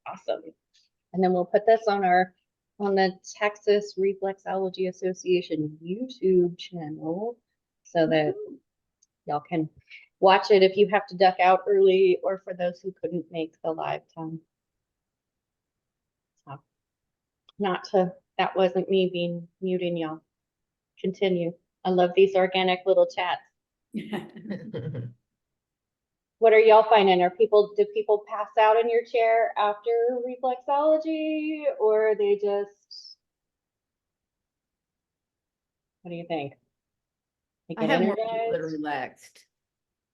Awesome. And then we'll put this on the Texas Reflexology Association YouTube channel so that y'all can watch it if you have to duck out early or for those who couldn't make the live time. So, that wasn't me being muting y'all. Continue. I love these organic little chats. What are y'all finding? Do people pass out in your chair after reflexology, or are they just, what do you think? They I get have more people energized? that are relaxed.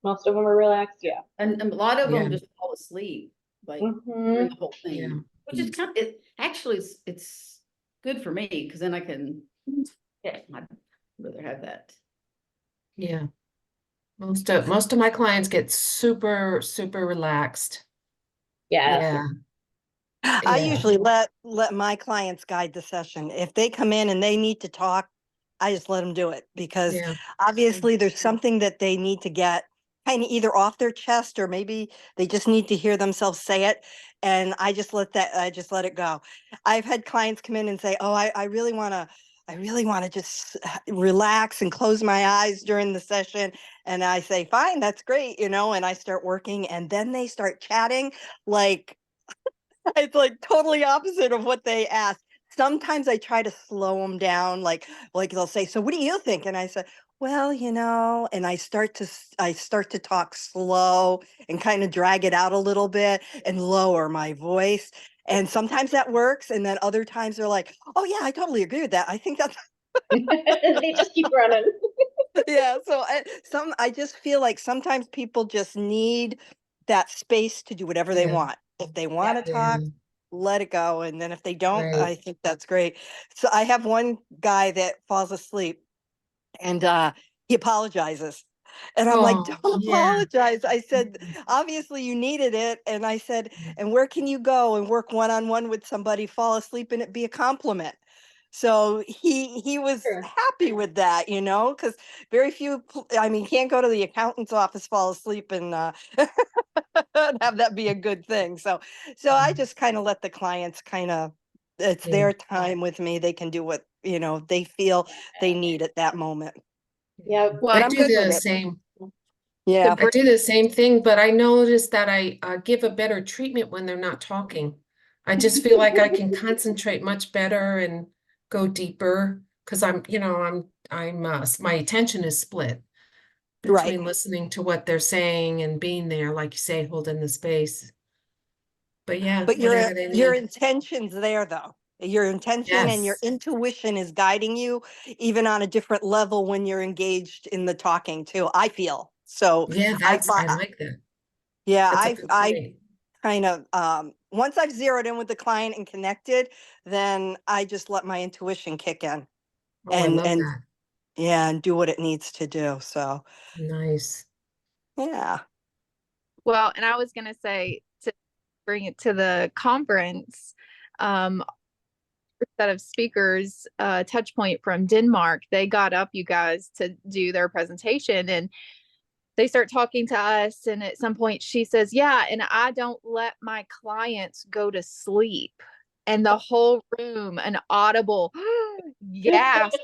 Most of them are relaxed, yeah. And a lot of Yeah. them just fall asleep, like Mhm. during the whole thing. Yeah. Which is kind of, it's good for me because then I can, yeah, I'd rather have that. Yeah. Most of my clients get super, super relaxed. Yes. Yeah. I Yeah. usually let my clients guide the session. If they come in and they need to talk, I just let them do it because Yeah. obviously there's something that they need to get kind of either off their chest or maybe they just need to hear themselves say it. And I just let it go. I've had clients come in and say, oh, I really want to just relax and close my eyes during the session. And I say, fine, that's great, and I start working and then they start chatting like, it's like totally opposite of what they ask. Sometimes I try to slow them down, like they'll say, "So what do you think?" And I say, "Well, and I start to talk slow and kind of drag it out a little bit and lower my voice. And sometimes that works, and then other times they're like, "Oh yeah, I totally agree with that. I think that's They just keep running. yeah." So I just feel like sometimes people just need that space to do whatever they Yeah. want. If they want to Yeah. talk, let it go. And then if they don't, Right. I think that's great. So I have one guy that falls asleep and he apologizes. And I'm like, Oh, don't yeah. apologize. I said, obviously you needed it. And I said, and where can you go and work one-on-one with somebody, fall asleep and it be a compliment? So he was Sure. happy with that, because very few, can't go to the accountant's office, fall asleep and and have that be a good thing. So I just kind of let the clients it's Yeah. their time with me. They can do what, they feel they need at that moment. Yep. Well, But I I'm do good with the it. same. Yeah. I do the same thing, but I noticed that I give a better treatment when they're not talking. I just feel like I can concentrate much better and go deeper because my attention is split Right. between listening to what they're saying and being there, like you say, holding the space. But yeah, But whatever they your need. intention's there though. Your intention and your Yes. intuition is guiding you even on a different level when you're engaged in the talking too, I feel. So Yeah, I I like that. yeah, That's a good I point. kind of once I've zeroed in with the client and connected, then I just let my intuition kick in Oh, I love and that. yeah, and do what it needs to do. So Nice. yeah. Well, and I was going to say to bring it to the conference, set of speakers, Touchpoint from Denmark, they got up, you guys, to do their presentation and they start talking to us. And at some point she says, yeah, and I don't let my clients go to sleep. And the whole room, an audible gasp.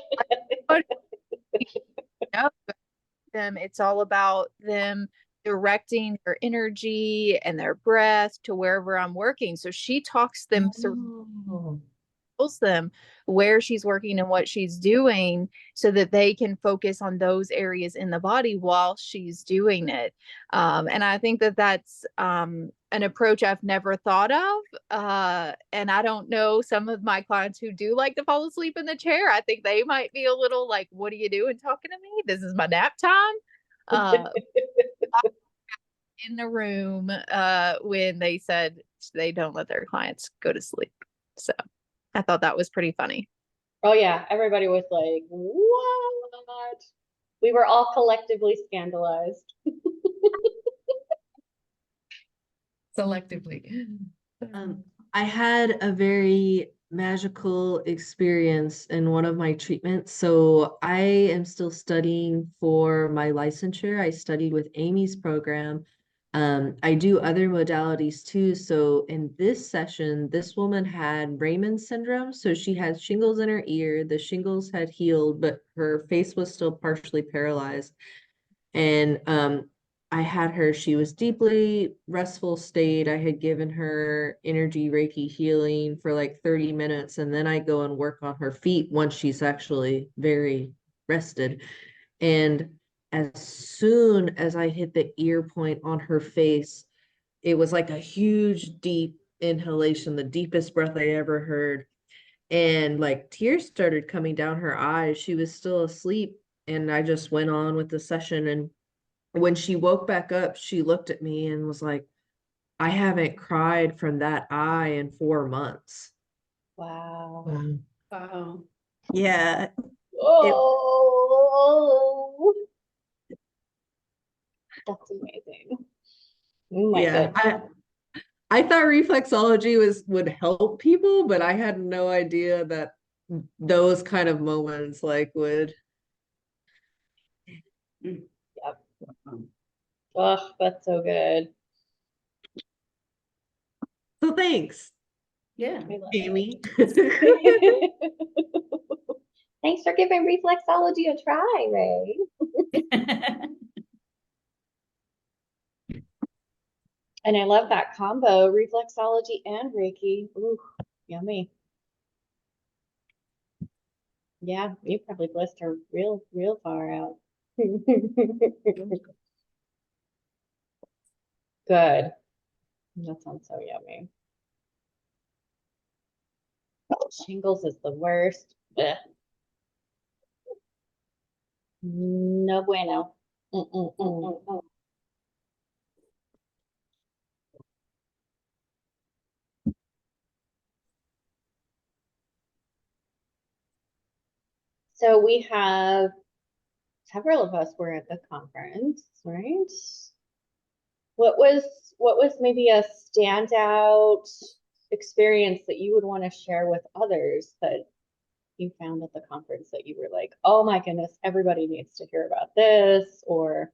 Them, it's all about them directing their energy and their breath to wherever I'm working. So she talks them through, Oh, tells them where she's working and what she's doing so that they can focus on those areas in the body while she's doing it. And I think that that's an approach I've never thought of. And I don't know, some of my clients who do like to fall asleep in the chair, I think they might be a little like, what are you doing talking to me? This is my nap time. In the room when they said they don't let their clients go to sleep. So I thought that was pretty funny. Oh yeah, everybody was like, "What?" We were all collectively scandalized. selectively. I had a very magical experience in one of my treatments. So I am still studying for my licensure. I studied with Amy's program I do other modalities too. So in this session, this woman had Raymond syndrome. So she had shingles in her ear. The shingles had healed, but her face was still partially paralyzed. And I had her, she was deeply restful state. I had given her energy Reiki healing for like 30 minutes. And then I go and work on her feet once she's actually very rested. And as soon as I hit the ear point on her face, it was like a huge, deep inhalation, the deepest breath I ever heard. And like tears started coming down her eyes. She was still asleep. And I just went on with the session. And when she woke back up, she looked at me and was like, I haven't cried from that eye in 4 months. Wow. Wow. Yeah. Oh, that's amazing. Oh my Yeah. goodness. I thought reflexology would help people, but I had no idea that those kind of moments like would. Oh, that's so good. So thanks, Yeah. I love Amy. it. Thanks for giving reflexology a try, Ray. And I love that combo, reflexology and Reiki. Ooh, yummy. Yeah, you probably blessed her real far out. Good. That sounds so yummy. Shingles is the worst. Ugh. No bueno. Mm-mm-mm. So we have several of us were at the conference, right? What was maybe a standout experience that you would want to share with others that you found at the conference that you were like, oh my goodness, everybody needs to hear about this, or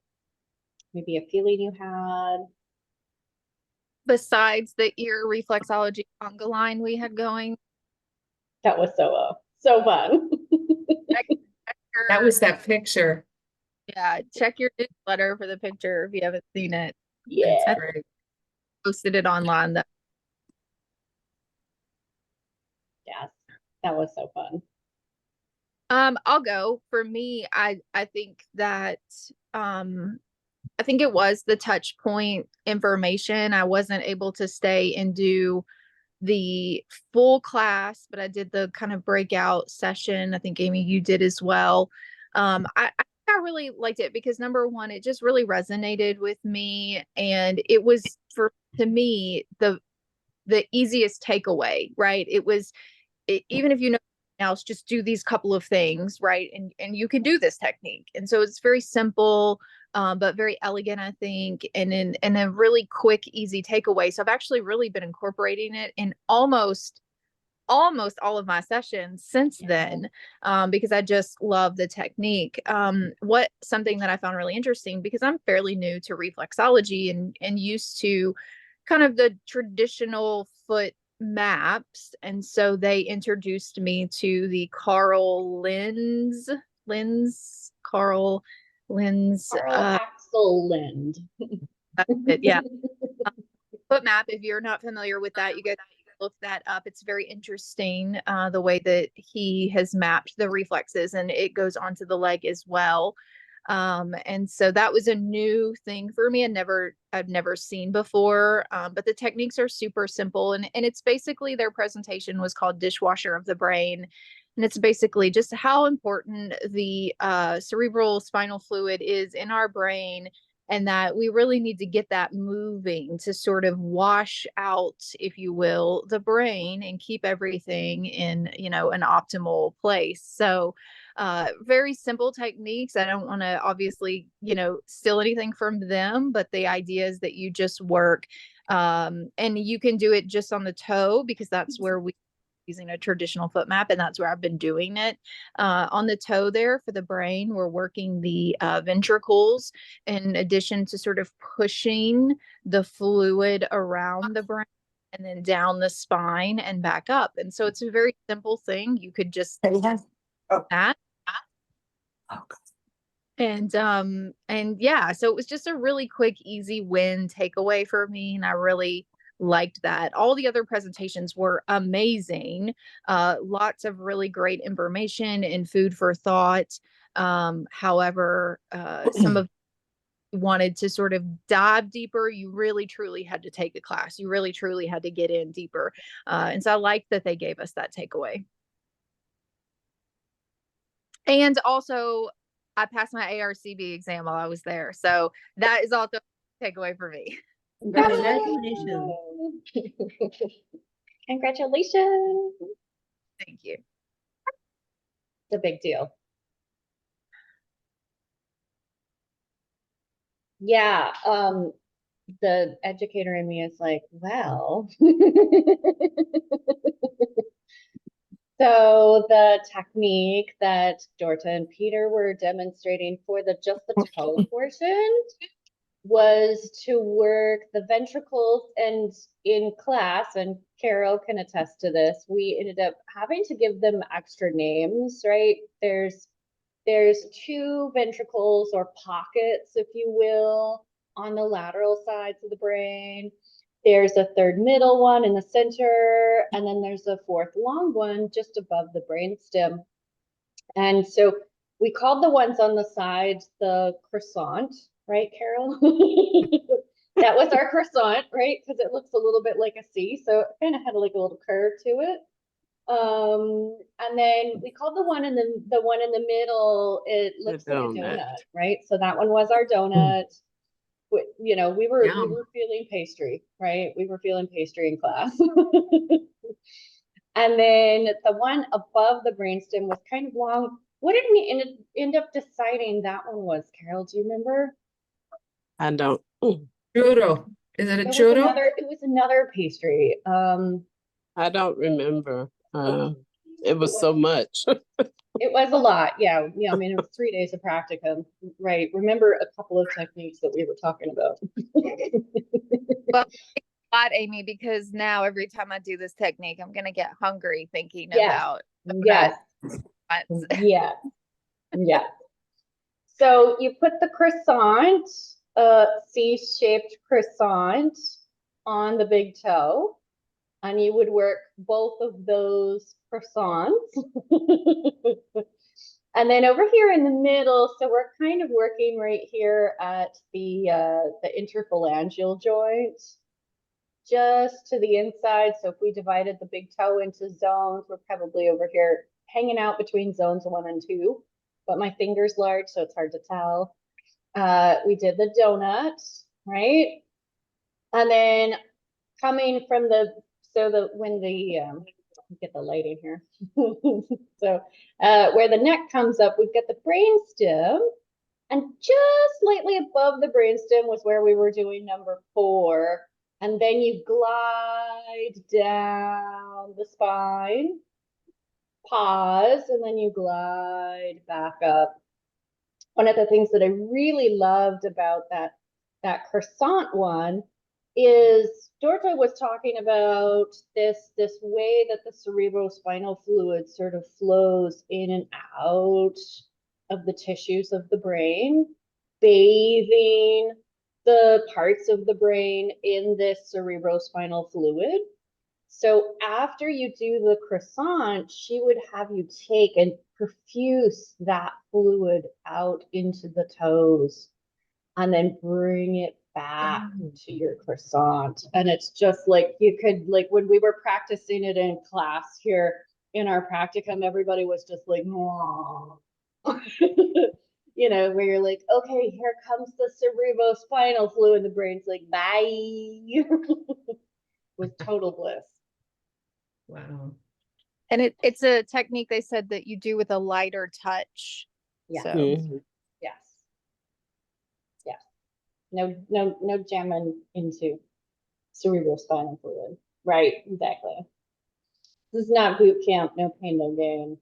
maybe a feeling you had? Besides the ear reflexology conga line we had going. That was so fun. That was that picture. Yeah, check your newsletter for the picture if you haven't seen it. Yeah. That's great. Posted it online. Yes, that was so fun. I'll go. For me, I think that I think it was the touch point information. I wasn't able to stay and do the full class, but I did the kind of breakout session. I think Amy, you did as well. I really liked it because number one, it just really resonated with me, and it was to me the easiest takeaway, right? It was even if you know else, just do these couple of things, right? And you can do this technique. And so it's very simple, but very elegant, I think, and a really quick, easy takeaway. So I've actually really been incorporating it in almost all of my sessions since then, because I just love the technique. What something that I found really interesting, because I'm fairly new to reflexology and used to kind of the traditional foot maps, and so they introduced me to the Carl Linz Axel Lind. yeah, foot map. If you're not familiar with that, you guys look that up. It's very interesting, the way that he has mapped the reflexes, and it goes onto the leg as well. And so that was a new thing for me. I've never seen before. But the techniques are super simple, and it's basically, their presentation was called Dishwasher of the Brain. And it's basically just how important the cerebral spinal fluid is in our brain, and that we really need to get that moving to sort of wash out, if you will, the brain and keep everything in, an optimal place. So very simple techniques. I don't want to obviously, steal anything from them, but the idea is that you just work, and you can do it just on the toe, because that's where we using a traditional foot map, and that's where I've been doing it. On the toe there for the brain, we're working the ventricles in addition to sort of pushing the fluid around the brain and then down the spine and back up. And so it's a very simple thing. You could just that. And yeah, so it was just a really quick, easy win takeaway for me. And I really liked that. All the other presentations were amazing. Lots of really great information and food for thought. However, some of wanted to sort of dive deeper, you really truly had to take a class. You really truly had to get in deeper. And so I liked that they gave us that takeaway. And also, I passed my ARCB exam while I was there. So that is also a takeaway for me. Congratulations. Congratulations. Thank you. It's a big deal. Yeah, the educator in me is like, well. So the technique that Dorta and Peter were demonstrating for just the toe portion was to work the ventricles, and in class, and Carol can attest to this, we ended up having to give them extra names, right? There's two ventricles or pockets, if you will, on the lateral sides of the brain. There's a third middle one in the center, and then there's a fourth long one just above the brainstem. And so we called the ones on the sides the croissant, right, Carol? That was our croissant, right? Because it looks a little bit like a C, so it kind of had like a little curve to it. And then we called the one in the middle, it looks like a donut, right? So that one was our donut. You know, we were feeling pastry, right? We were feeling pastry in class. And then the one above the brainstem was kind of long. What did we end up deciding that one was, Carol? Do you remember? I don't. Churro. Is it a churro? It was another pastry. I don't remember. It was so much. It was a lot. Yeah. Yeah. I mean, it was 3 days of practicum, right? Remember a couple of techniques that we were talking about. Well, not Amy, because now every time I do this technique, I'm gonna get hungry thinking about Yes. Yeah. Yeah. So you put the croissant, C-shaped croissant on the big toe, and you would work both of those croissants. And then over here in the middle, so we're kind of working right here at the interphalangeal joint, just to the inside. So if we divided the big toe into zones, we're probably over here hanging out between zones 1 and 2, but my finger's large, so it's hard to tell. We did the donut, right? And then coming from get the lighting here. So where the neck comes up, we've got the brainstem, and just slightly above the brainstem was where we were doing number 4. And then you glide down the spine, pause, and then you glide back up. One of the things that I really loved about that croissant one is Dorta was talking about this way that the cerebrospinal fluid sort of flows in and out of the tissues of the brain, bathing the parts of the brain in this cerebrospinal fluid. So after you do the croissant, she would have you take and perfuse that fluid out into the toes and then bring it back to your croissant. And it's just like, you could, like when we were practicing it in class here in our practicum, everybody was just like, oh. You know, where you're like, okay, here comes the cerebrospinal fluid, and the brain's like, bye. With total bliss. Wow. And it's a technique they said that you do with a lighter touch. Yeah. So Mhm. Yes. Yes. No jamming into cerebrospinal fluid. Right, exactly. This is not boot camp, no pain, no gain.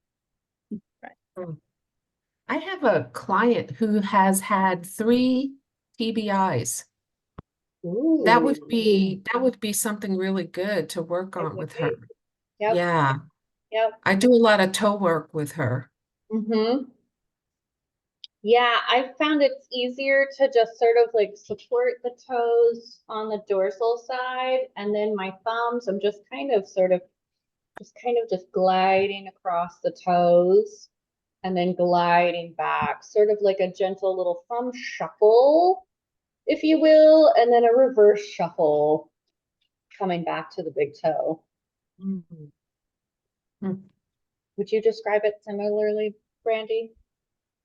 I have a client who has had 3 TBIs. That would Ooh, be something really good to work it on would with her. be. Yep, Yeah, yep. I do a lot of toe work with her. Mm-hmm. Yeah, I found it's easier to just sort of like support the toes on the dorsal side, and then my thumbs, I'm just kind of just gliding across the toes and then gliding back, sort of like a gentle little thumb shuffle, if you will, and then a reverse shuffle coming back to the big toe. Mhm. Would you describe it similarly, Brandy?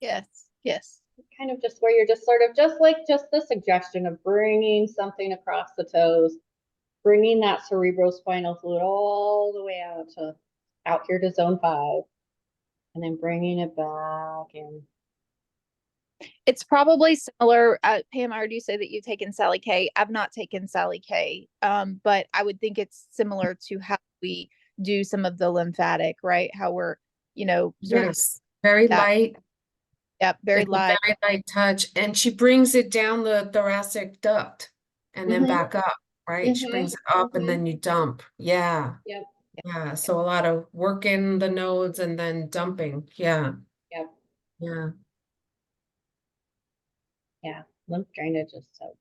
Yes, yes. Kind of just where you're just sort of just the suggestion of bringing something across the toes, bringing that cerebrospinal fluid all the way out here to zone 5, and then bringing it back in. It's probably similar. Pam, I heard you say that you've taken Sally K. I've not taken Sally K. But I would think it's similar to how we do some of the lymphatic, right? How we're, sort of Yes, very that. light. Yep, very It's a light. very light touch, and she brings it down the thoracic duct and then Mhm. back up, right? She brings it up and then you dump. Yeah. Yep, Yeah. So a lot of working the nodes and then dumping. Yeah. yep, Yeah. yeah. Lymph drainage is so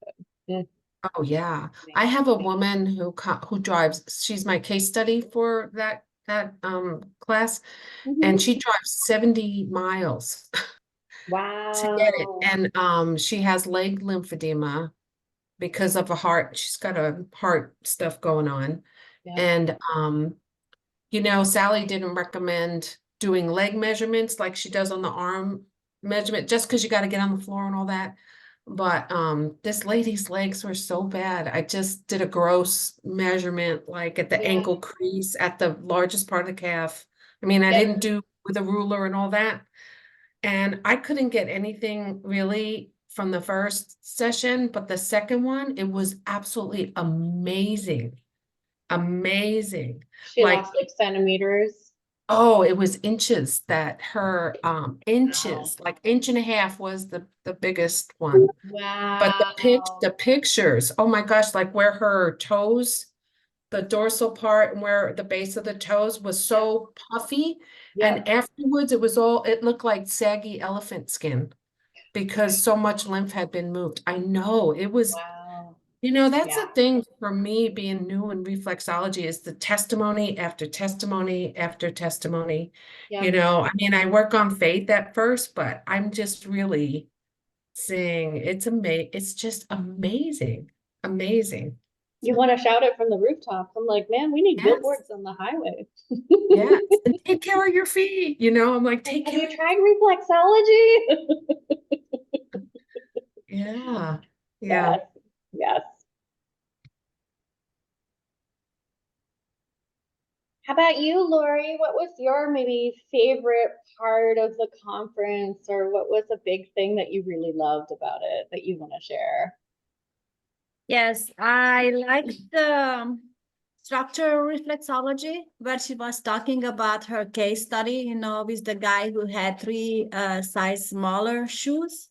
good. Oh, yeah. I have a woman who drives, she's my case study for that class, and Mhm. she drives 70 miles to get it. Wow. And she has leg lymphedema because of she's got a heart stuff going on. Yeah. And Sally didn't recommend doing leg measurements like she does on the arm measurement, just because you got to get on the floor and all that. But this lady's legs were so bad. I just did a gross measurement, like at the Yeah. ankle crease, at the largest part of the calf. I mean, I Yep. didn't do with a ruler and all that. And I couldn't get anything really from the first session, but the second one, it was absolutely amazing. Amazing. She Like, lost like centimeters. oh, it was inches that her inches, like inch and a half was the biggest one. But Wow. the pictures, oh my gosh, like where her toes, the dorsal part and where the base of the toes was so puffy. Yep. And afterwards it looked like saggy elephant skin because so much lymph had been moved. I know it was, Wow. that's Yeah. the thing for me being new in reflexology is the testimony after testimony after testimony. Yep. I mean, I work on faith at first, but I'm just really saying it's just amazing. Amazing. You want to shout it from the rooftops. I'm like, man, we need Yes. billboards on the highway. Yes. And take care of your feet. I'm like, take Have care. you tried reflexology? Yeah. Yeah. Yes. Yes. How about you, Lori? What was your maybe favorite part of the conference, or what was a big thing that you really loved about it that you want to share? Yes, I like the structural reflexology where she was talking about her case study, with the guy who had 3 size smaller shoes.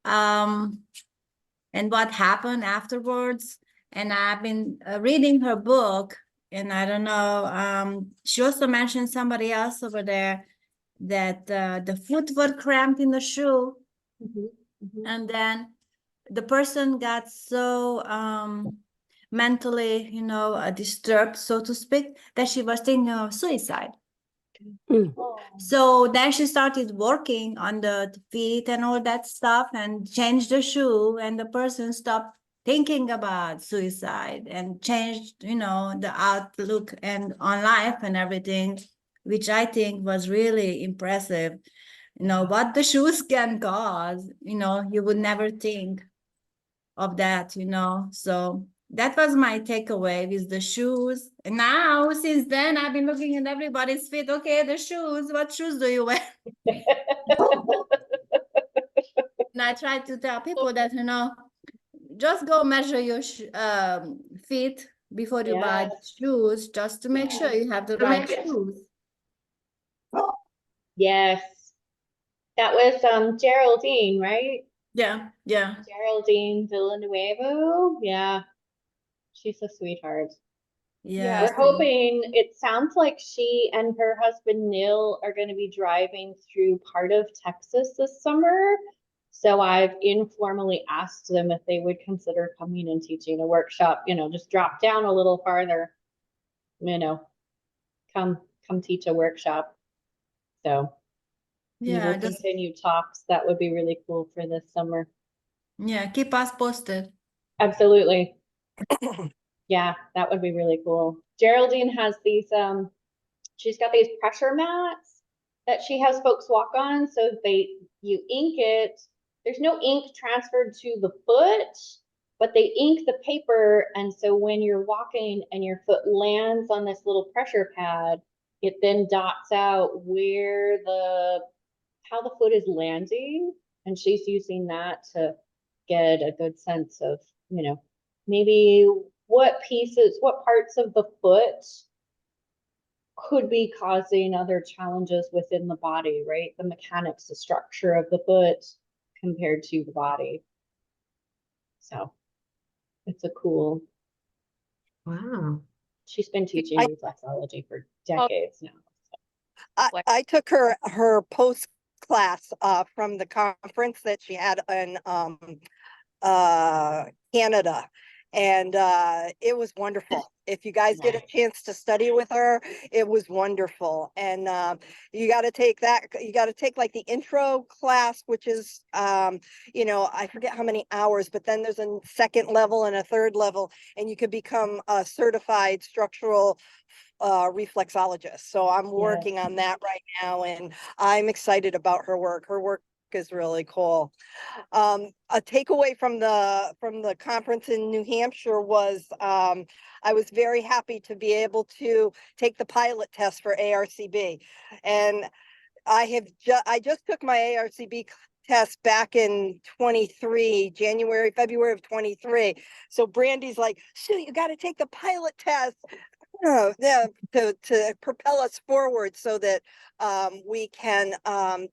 And what happened afterwards. And I've been reading her book, and I don't know, she also mentioned somebody else over there that the foot were cramped in the shoe, and then the person got so mentally, disturbed, so to speak, that she was thinking of suicide. Oh. So then she started working on the feet and all that stuff and changed the shoe, and the person stopped thinking about suicide and changed, the outlook and on life and everything, which I think was really impressive. What the shoes can cause, you would never think of that, so that was my takeaway with the shoes. And now since then I've been looking at everybody's feet. Okay, the shoes, what shoes do you wear? And I try to tell people that, just go measure your feet before you buy the shoes, just to make sure you have the right shoes. Yes. That was Geraldine, right? Yeah, yeah. Geraldine Villanueva. Yeah. She's a sweetheart. Yeah. We're hoping, it sounds like she and her husband Neil are going to be driving through part of Texas this summer. So I've informally asked them if they would consider coming and teaching a workshop, just drop down a little farther, come teach a workshop. So we Yeah, will just continue talks. That would be really cool for this summer. yeah, keep us posted. Absolutely. Yeah, that would be really cool. Geraldine has these, she's got these pressure mats that she has folks walk on. So you ink it. There's no ink transferred to the foot, but they ink the paper. And so when you're walking and your foot lands on this little pressure pad, it then dots out how the foot is landing. And she's using that to get a good sense of, maybe what parts of the foot could be causing other challenges within the body, right? The mechanics, the structure of the foot compared to the body. So it's a cool, Wow. she's been teaching I- reflexology for decades now. I took her post class from the conference that she had in Canada. And it was wonderful. If you guys get a chance to study with her, it was wonderful. And you got to take that. You got to take like the intro class, which is, I forget how many hours, but then there's a second level and a third level, and you could become a certified structural reflexologist. So I'm working on that right now, and I'm excited about her work. Her work is really cool. A takeaway from the conference in New Hampshire was I was very happy to be able to take the pilot test for ARCB, and I just took my ARCB test back in 23, February of 23. So Brandy's like, "Sue, you got to take the pilot test." Yeah, to propel us forward so that we can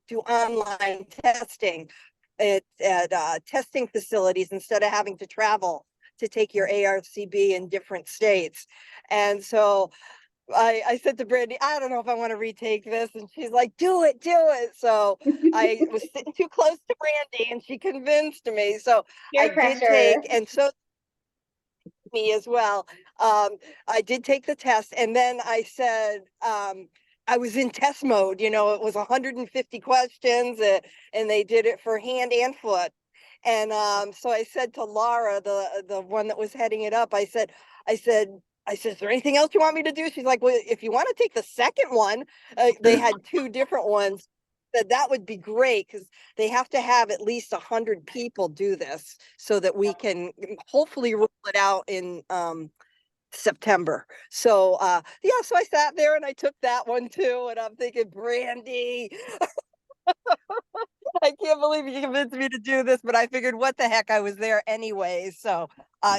do online testing at testing facilities instead of having to travel to take your ARCB in different states. And so I said to Brandy, I don't know if I want to retake this. And she's like, do it. So I was sitting too close to Brandy and she convinced me. So Peer I did pressure. take, and so me as well. I did take the test, and then I said, I was in test mode, it was 150 questions, and they did it for hand and foot. And so I said to Laura, the one that was heading it up, I said, is there anything else you want me to do? She's like, well, if you want to take the second one, they had two different ones. That would be great, because they have to have at least 100 people do this so that we can hopefully roll it out in September. So so I sat there and I took that one too, and I'm thinking, Brandy, I can't believe you convinced me to do this, but I figured what the heck, I was there anyway. So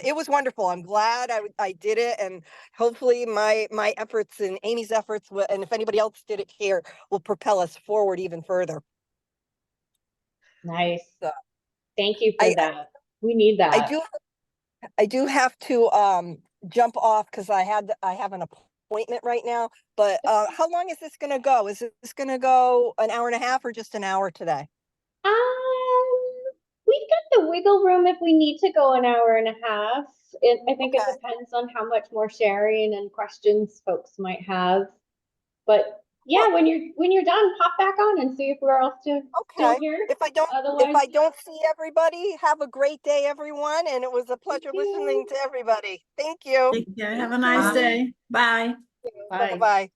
it was wonderful. I'm glad I did it, and hopefully my efforts and Amy's efforts, and if anybody else did it here, will propel us forward even further. Nice. So, Thank you for that. We need that. I do have to jump off because I have an appointment right now. But how long is this going to go? Is this going to go an hour and a half or just an hour today? We've got the wiggle room if we need to go an hour and a half. I think it Okay. depends on how much more sharing and questions folks might have. But yeah, when you're done, pop back on and see if we're all still here. If I Otherwise, don't see everybody, have a great day, everyone. And it was a pleasure listening to everybody. Thank you. Take care. Have a nice day. Bye. Bye. Bye.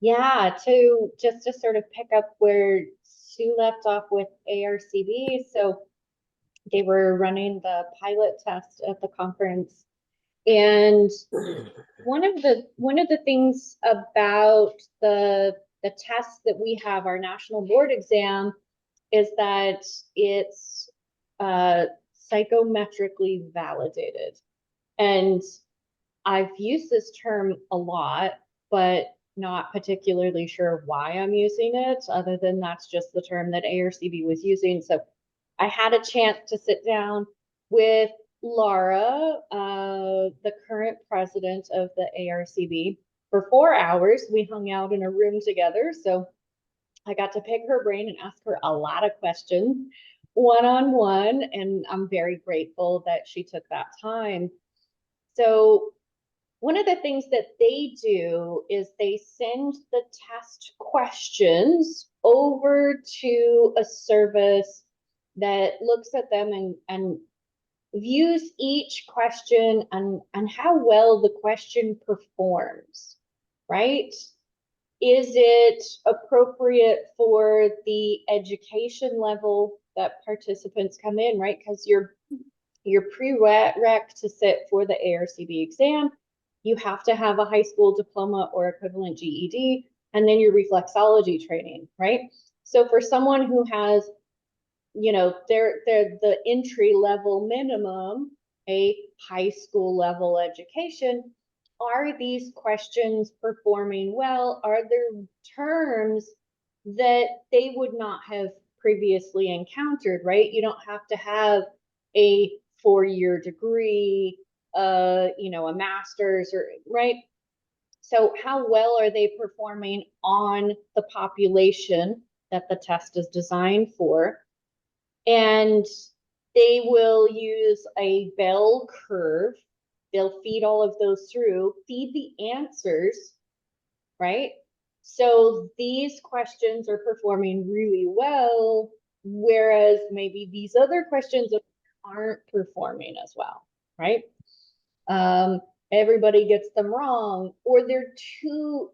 yeah, to sort of pick up where Sue left off with ARCB. So they were running the pilot test at the conference. And one of the things about the test that we have, our national board exam, is that it's psychometrically validated. And I've used this term a lot, but not particularly sure why I'm using it, other than that's just the term that ARCB was using. So I had a chance to sit down with Laura, the current president of the ARCB, for 4 hours. We hung out in a room together. So I got to pick her brain and ask her a lot of questions one-on-one, and I'm very grateful that she took that time. So one of the things that they do is they send the test questions over to a service that looks at them and views each question and how well the question performs, right? Is it appropriate for the education level that participants come in, right? Because you're prereq to sit for the ARCB exam. You have to have a high school diploma or equivalent GED, and then your reflexology training, right? So for someone who has, you know, they're the entry level minimum, a high school level education, are these questions performing well? Are there terms that they would not have previously encountered, right? You don't have to have a 4-year degree, you know, a master's, or right? So how well are they performing on the population that the test is designed for? And they will use a bell curve. They'll feed all of those through, feed the answers, right? So these questions are performing really well, whereas maybe these other questions aren't performing as well, right? Everybody gets them wrong, or they're too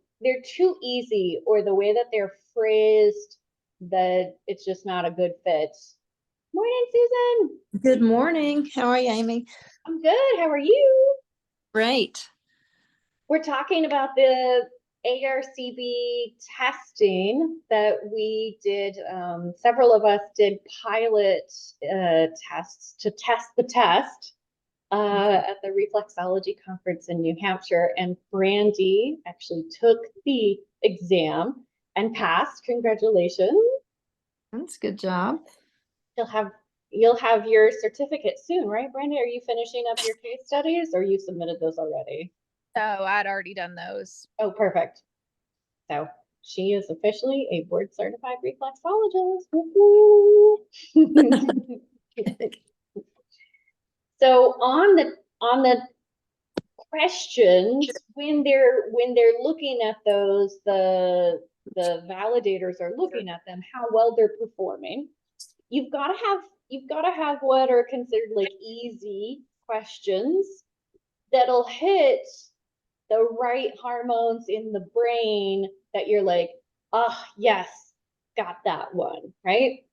easy, or the way that they're phrased, that it's just not a good fit. Morning, Susan. Good morning. How are you, Amy? I'm good. How are you? Great. We're talking about the ARCB testing that we did. Several of us did pilot tests to test the test at the Reflexology Conference in New Hampshire. And Brandy actually took the exam and passed. Congratulations. That's a good job. You'll have your certificate soon, right, Brandy? Are you finishing up your case studies, or you submitted those already? Oh, I'd already done those. Oh, perfect. So she is officially a board certified reflexologist. Woo-hoo. So on the questions, when they're looking at those, the validators are looking at them, how well they're performing. You've got to have what are considered like easy questions that'll hit the right hormones in the brain that you're like, oh, yes, got that one, right?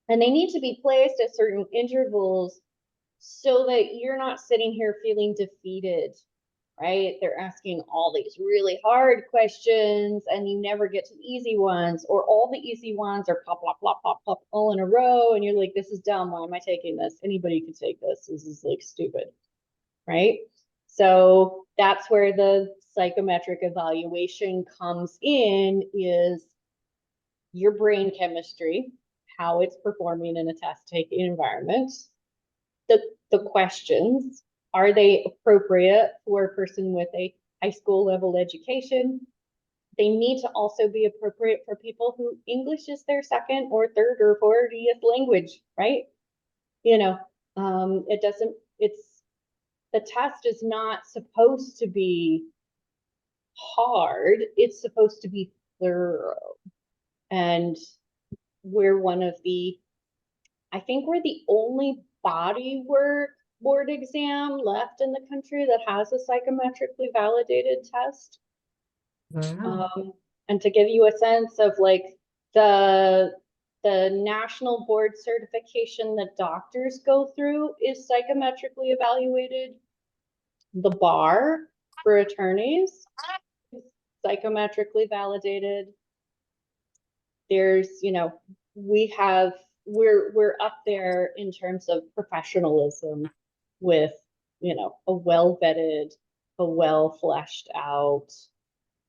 And they need to be placed at certain intervals so that you're not sitting here feeling defeated, right? They're asking all these really hard questions and you never get to the easy ones, or all the easy ones are pop, pop, pop, pop, pop all in a row. And you're like, this is dumb. Why am I taking this? Anybody can take this. This is like stupid, right? So that's where the psychometric evaluation comes in, is your brain chemistry, how it's performing in a test-taking environment. The questions, are they appropriate for a person with a high school level education? They need to also be appropriate for people who English is their second or third or 40th language, right? You know, the test is not supposed to be hard. It's supposed to be thorough. And we're I think we're the only body work board exam left in the country that has a psychometrically validated test. Wow. And to give you a sense of like the national board certification that doctors go through is psychometrically evaluated. The bar for attorneys is psychometrically validated. There's, you know, we have we're up there in terms of professionalism with, you know, a well vetted, a well fleshed out,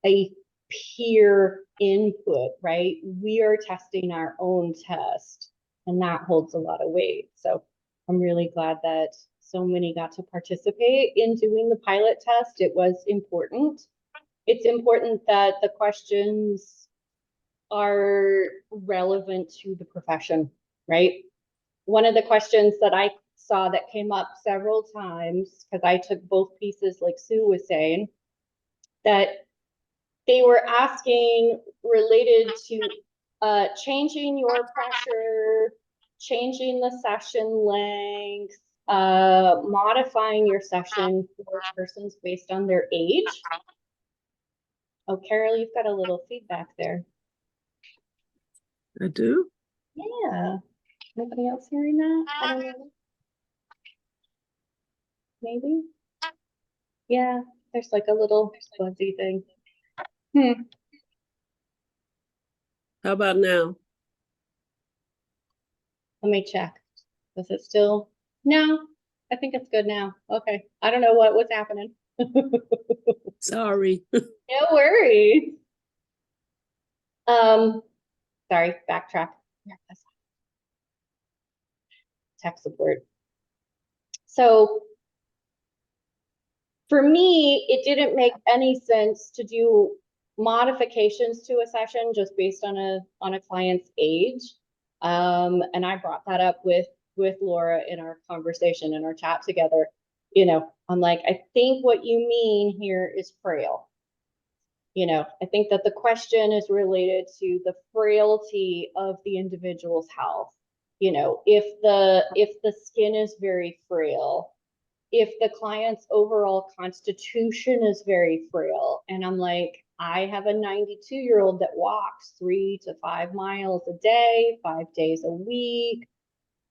a peer input, right? We are testing our own test, and that holds a lot of weight. So I'm really glad that so many got to participate in doing the pilot test. It was important. It's important that the questions are relevant to the profession, right? One of the questions that I saw that came up several times, because I took both pieces, like Sue was saying, that they were asking related to changing your pressure, changing the session length, modifying your session for persons based on their age. Oh, Carol, you've got a little feedback there. I do. Yeah. Nobody else hearing that? I don't know. Maybe? Yeah, there's like a little fuzzy thing. How about now? Let me check. Is it still? No, I think it's good now. Okay. I don't know what was happening. Sorry. No worries. Sorry, backtrack. Yeah, that's tech support. So for me, it didn't make any sense to do modifications to a session just based on a client's age. And I brought that up with Laura in our conversation, in our chat together. You know, I'm like, I think what you mean here is frail. You know, I think that the question is related to the frailty of the individual's health. You know, if the skin is very frail, if the client's overall constitution is very frail, and I'm like, I have a 92-year-old that walks 3 to 5 miles a day, 5 days a week.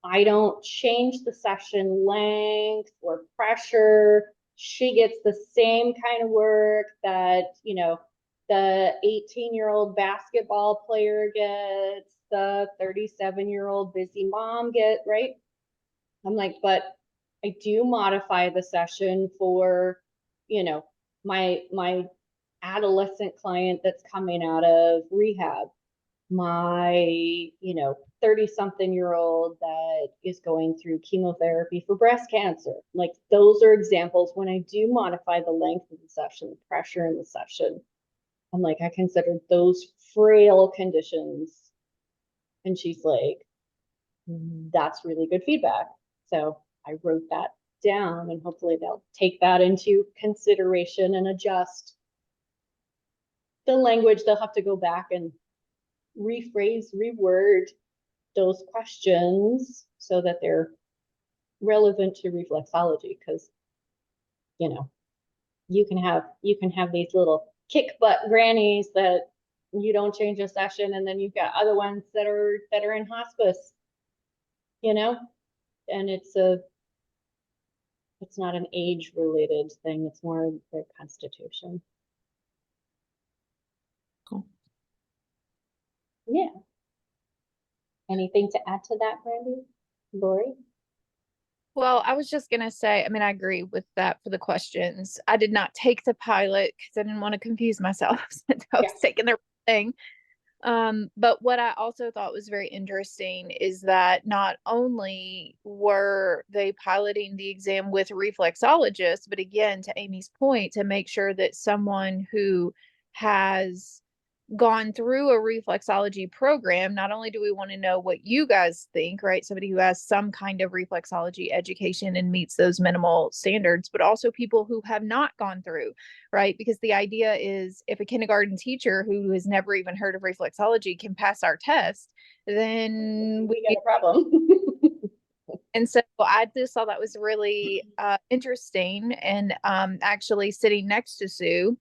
I don't change the session length or pressure. She gets the same kind of work that, you know, the 18-year-old basketball player gets, the 37-year-old busy mom get, right? I'm like, but I do modify the session for, you know, my adolescent client that's coming out of rehab, my, you know, 30-something-year-old that is going through chemotherapy for breast cancer. Like, those are examples when I do modify the length of the session, the pressure in the session. I'm like, I consider those frail conditions. And she's like, that's really good feedback. So I wrote that down, and hopefully they'll take that into consideration and adjust the language. They'll have to go back and rephrase, reword those questions so that they're relevant to reflexology, because, you know, you can have these little kick butt grannies that you don't change a session, and then you've got other ones that are in hospice, you know, and it's not an age related thing, it's more their constitution. Cool. Yeah. Anything to add to that, Brandy? Lori? Well, I was just gonna say, I mean, I agree with that for the questions. I did not take the pilot because I didn't want to confuse myself since I was taking the thing. But what I also thought was very interesting is that not only were they piloting the exam with reflexologists, but again, to Amy's point, to make sure that someone who has gone through a reflexology program, not only do we want to know what you guys think, right? Somebody who has some kind of reflexology education and meets those minimal standards, but also people who have not gone through, right? Because the idea is if a kindergarten teacher who has never even heard of reflexology can pass our test, then we got a problem. And so I just thought that was really interesting. And actually sitting next to Sue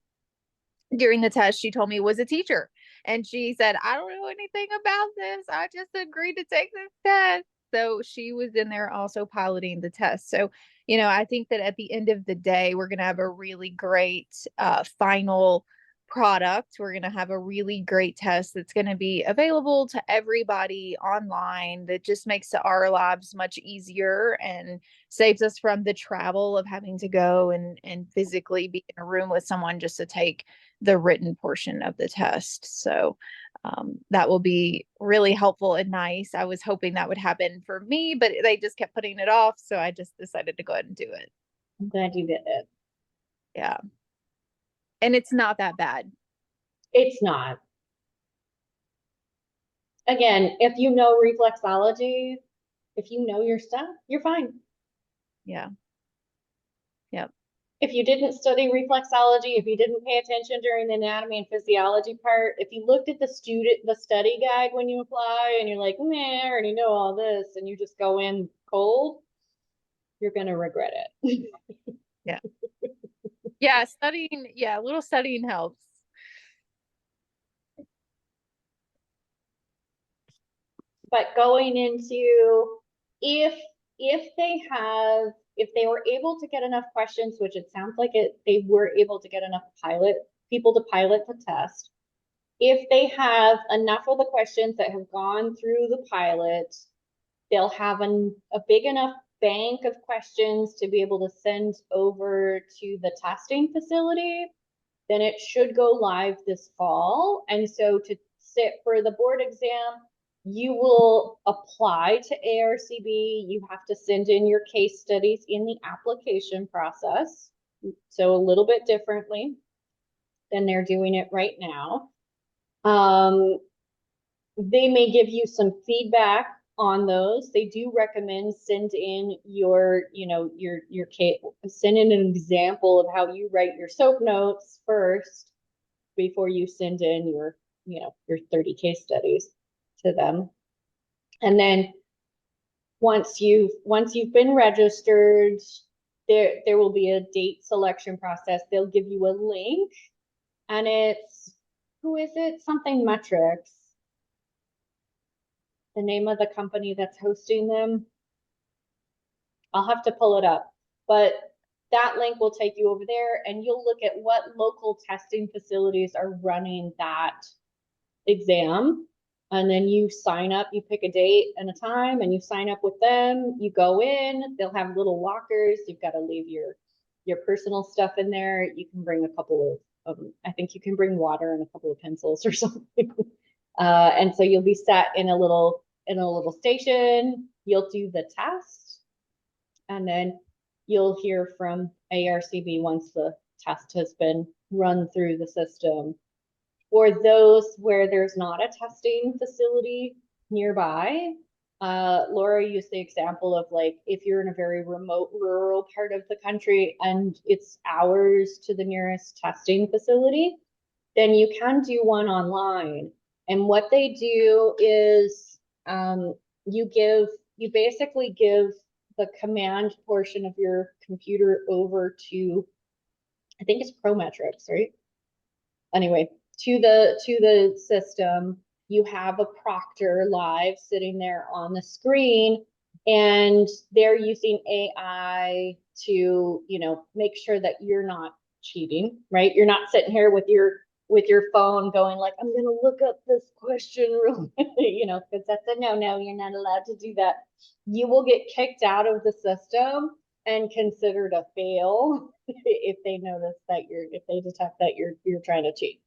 during the test, she told me was a teacher, and she said, I don't know anything about this, I just agreed to take this test. So she was in there also piloting the test. So, you know, I think that at the end of the day, we're going to have a really great final product. We're going to have a really great test that's going to be available to everybody online that just makes our lives much easier and saves us from the travel of having to go and physically be in a room with someone just to take the written portion of the test. So that will be really helpful and nice. I was hoping that would happen for me, but they just kept putting it off. So I just decided to go ahead and do it. I'm glad you did it. Yeah. And it's not that bad. It's not. Again, if you know reflexology, if you know your stuff, you're fine. Yeah. Yep. If you didn't study reflexology, if you didn't pay attention during the anatomy and physiology part, if you looked at the study guide when you apply and you're like, nah, I already know all this, and you just go in cold, you're gonna regret it. Yeah. Yeah, studying, yeah, a little studying helps. But going into if they were able to get enough questions, which it sounds like they were able to get enough people to pilot the test. If they have enough of the questions that have gone through the pilot, they'll have a big enough bank of questions to be able to send over to the testing facility. Then it should go live this fall. And so to sit for the board exam, you will apply to ARCB. You have to send in your case studies in the application process. So a little bit differently than they're doing it right now. They may give you some feedback on those. They do recommend send in your case, send in an example of how you write your SOAP notes first before you send in your 30 case studies to them. And then once you've been registered, there will be a date selection process. They'll give you a link, and it's, who is it? Something Metrics. The name of the company that's hosting them. I'll have to pull it up, but that link will take you over there, and you'll look at what local testing facilities are running that exam. And then you sign up, you pick a date and a time, and you sign up with them. You go in, they'll have little lockers. You've got to leave your personal stuff in there. You can bring a couple of, I think you can bring water and a couple of pencils or something. And so you'll be sat in a little station. You'll do the test, and then you'll hear from ARCB once the test has been run through the system. For those where there's not a testing facility nearby, Laura used the example of, like, if you're in a very remote rural part of the country and it's hours to the nearest testing facility, then you can do one online. And what they do is you basically give the command portion of your computer over to, I think it's Prometrics, right? Anyway, to the system. You have a proctor live sitting there on the screen, and they're using AI to, make sure that you're not cheating, right? You're not sitting here with your phone going like, I'm gonna look up this question real, because that's a no, you're not allowed to do that. You will get kicked out of the system and considered a fail if they notice that if they detect that you're trying to cheat.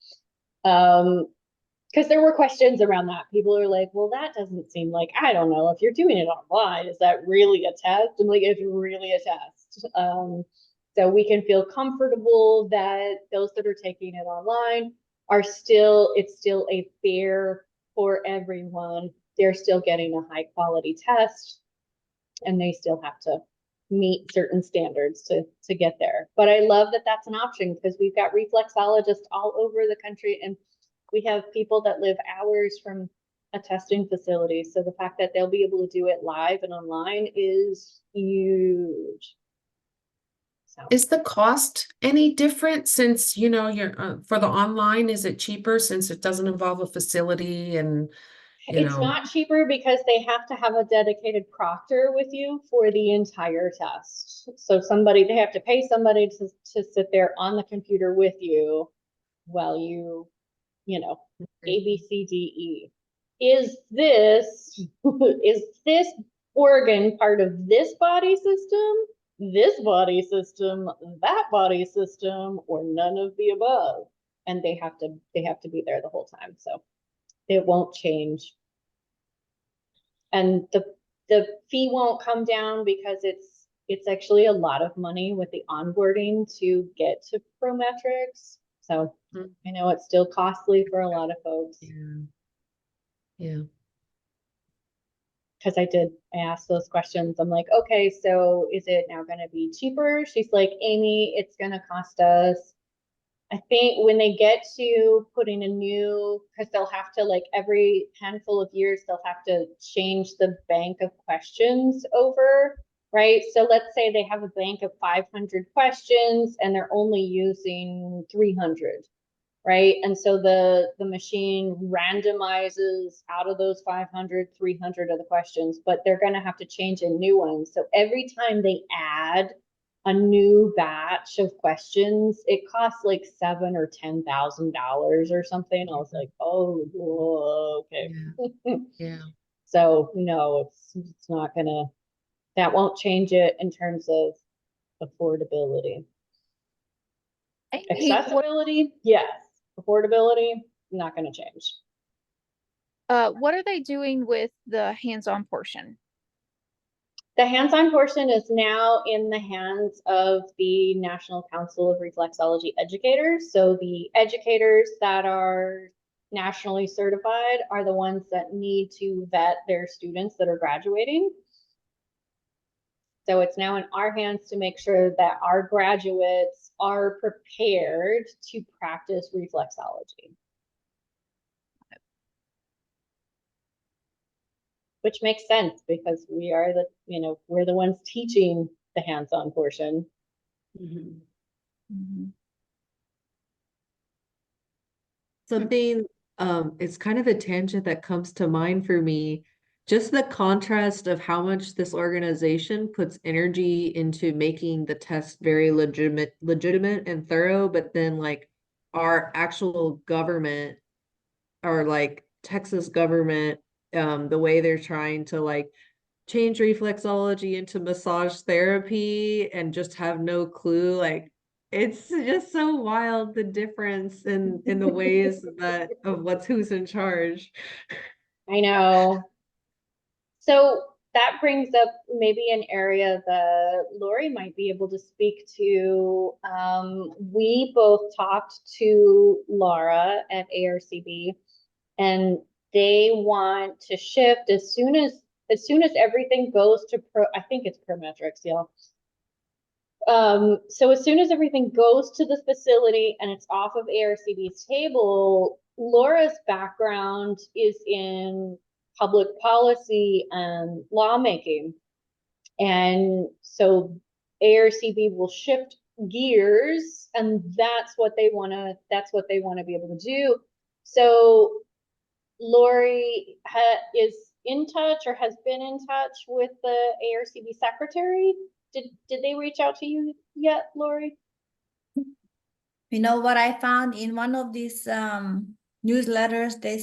Because there were questions around that. People are like, well, that doesn't seem like, I don't know, if you're doing it online, is that really a test? I'm like, it's really a test. So we can feel comfortable that those that are taking it online it's still a fair for everyone. They're still getting a high quality test, and they still have to meet certain standards to get there. But I love that that's an option, because we've got reflexologists all over the country, and we have people that live hours from a testing facility. So the fact that they'll be able to do it live and online is huge. So Is the cost any different since, you're for the online, is it cheaper since it doesn't involve a facility and, it's not cheaper because they have to have a dedicated proctor with you for the entire test. So they have to pay somebody to sit there on the computer with you well, you know, A, B, C, D, E. Is this, is this organ part of this body system, that body system, or none of the above? And they have to be there the whole time, so it won't change. And the fee won't come down because it's actually a lot of money with the onboarding to get to Prometrics. So Mhm. I know it's still costly for a lot of folks. Yeah. Yeah. Because I asked those questions. I'm like, okay, so is it now going to be cheaper? She's like, Amy, it's going to cost us. I think when they get to putting a new, because they'll have to, like, every handful of years, they'll have to change the bank of questions over, right? So let's say they have a bank of 500 questions and they're only using 300. Right? And so the machine randomizes out of those 500, 300 of the questions, but they're going to have to change a new one. So every time they add a new batch of questions, it costs like $7,000 or $10,000 or something. I was like, oh, whoa, okay. Yeah. So no, it's not gonna, that won't change it in terms of affordability. Amy, what, Accessibility, yes. Affordability, not gonna change. what are they doing with the hands-on portion? The hands-on portion is now in the hands of the National Council of Reflexology Educators. So the educators that are nationally certified are the ones that need to vet their students that are graduating. So it's now in our hands to make sure that our graduates are prepared to practice reflexology. Which makes sense because we are the, we're the ones teaching the hands-on portion. Something, it's kind of a tangent that comes to mind for me. Just the contrast of how much this organization puts energy into making the test very legitimate and thorough, but then like our actual government or like Texas government, the way they're trying to like change reflexology into massage therapy and just have no clue, like it's just so wild, the difference in the ways that of who's in charge. I know. So that brings up maybe an area that Lori might be able to speak to. We both talked to Laura at ARCB, and they want to shift as soon as everything goes to I think it's Prometrics, y'all. So as soon as everything goes to the facility and it's off of ARCB's table, Laura's background is in public policy and lawmaking. And so ARCB will shift gears, and that's what they want to be able to do. So Lori is in touch or has been in touch with the ARCB secretary. Did they reach out to you yet, Lori? You know what I found in one of these newsletters they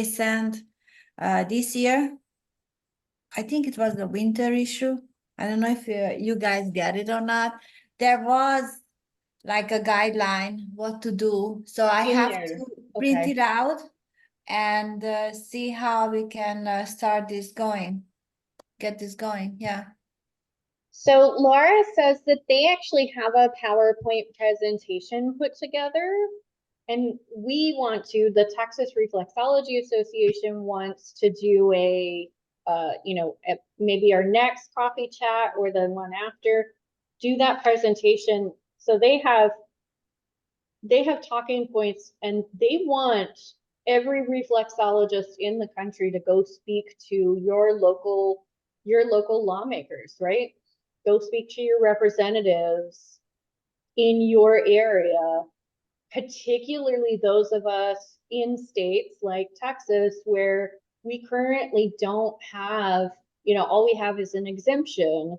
sent this year? I think it was the winter issue. I don't know if you guys get it or not. There was like a guideline what to do. So I In have there. to print Okay. it out and see how we can start this going, get this going. Yeah. So Laura says that they actually have a PowerPoint presentation put together, and we want to, the Texas Reflexology Association wants to do maybe our next coffee chat or the one after, do that presentation. So they have talking points, and they want every reflexologist in the country to go speak to your local lawmakers, right? Go speak to your representatives in your area, particularly those of us in states like Texas where we currently don't have, all we have is an exemption.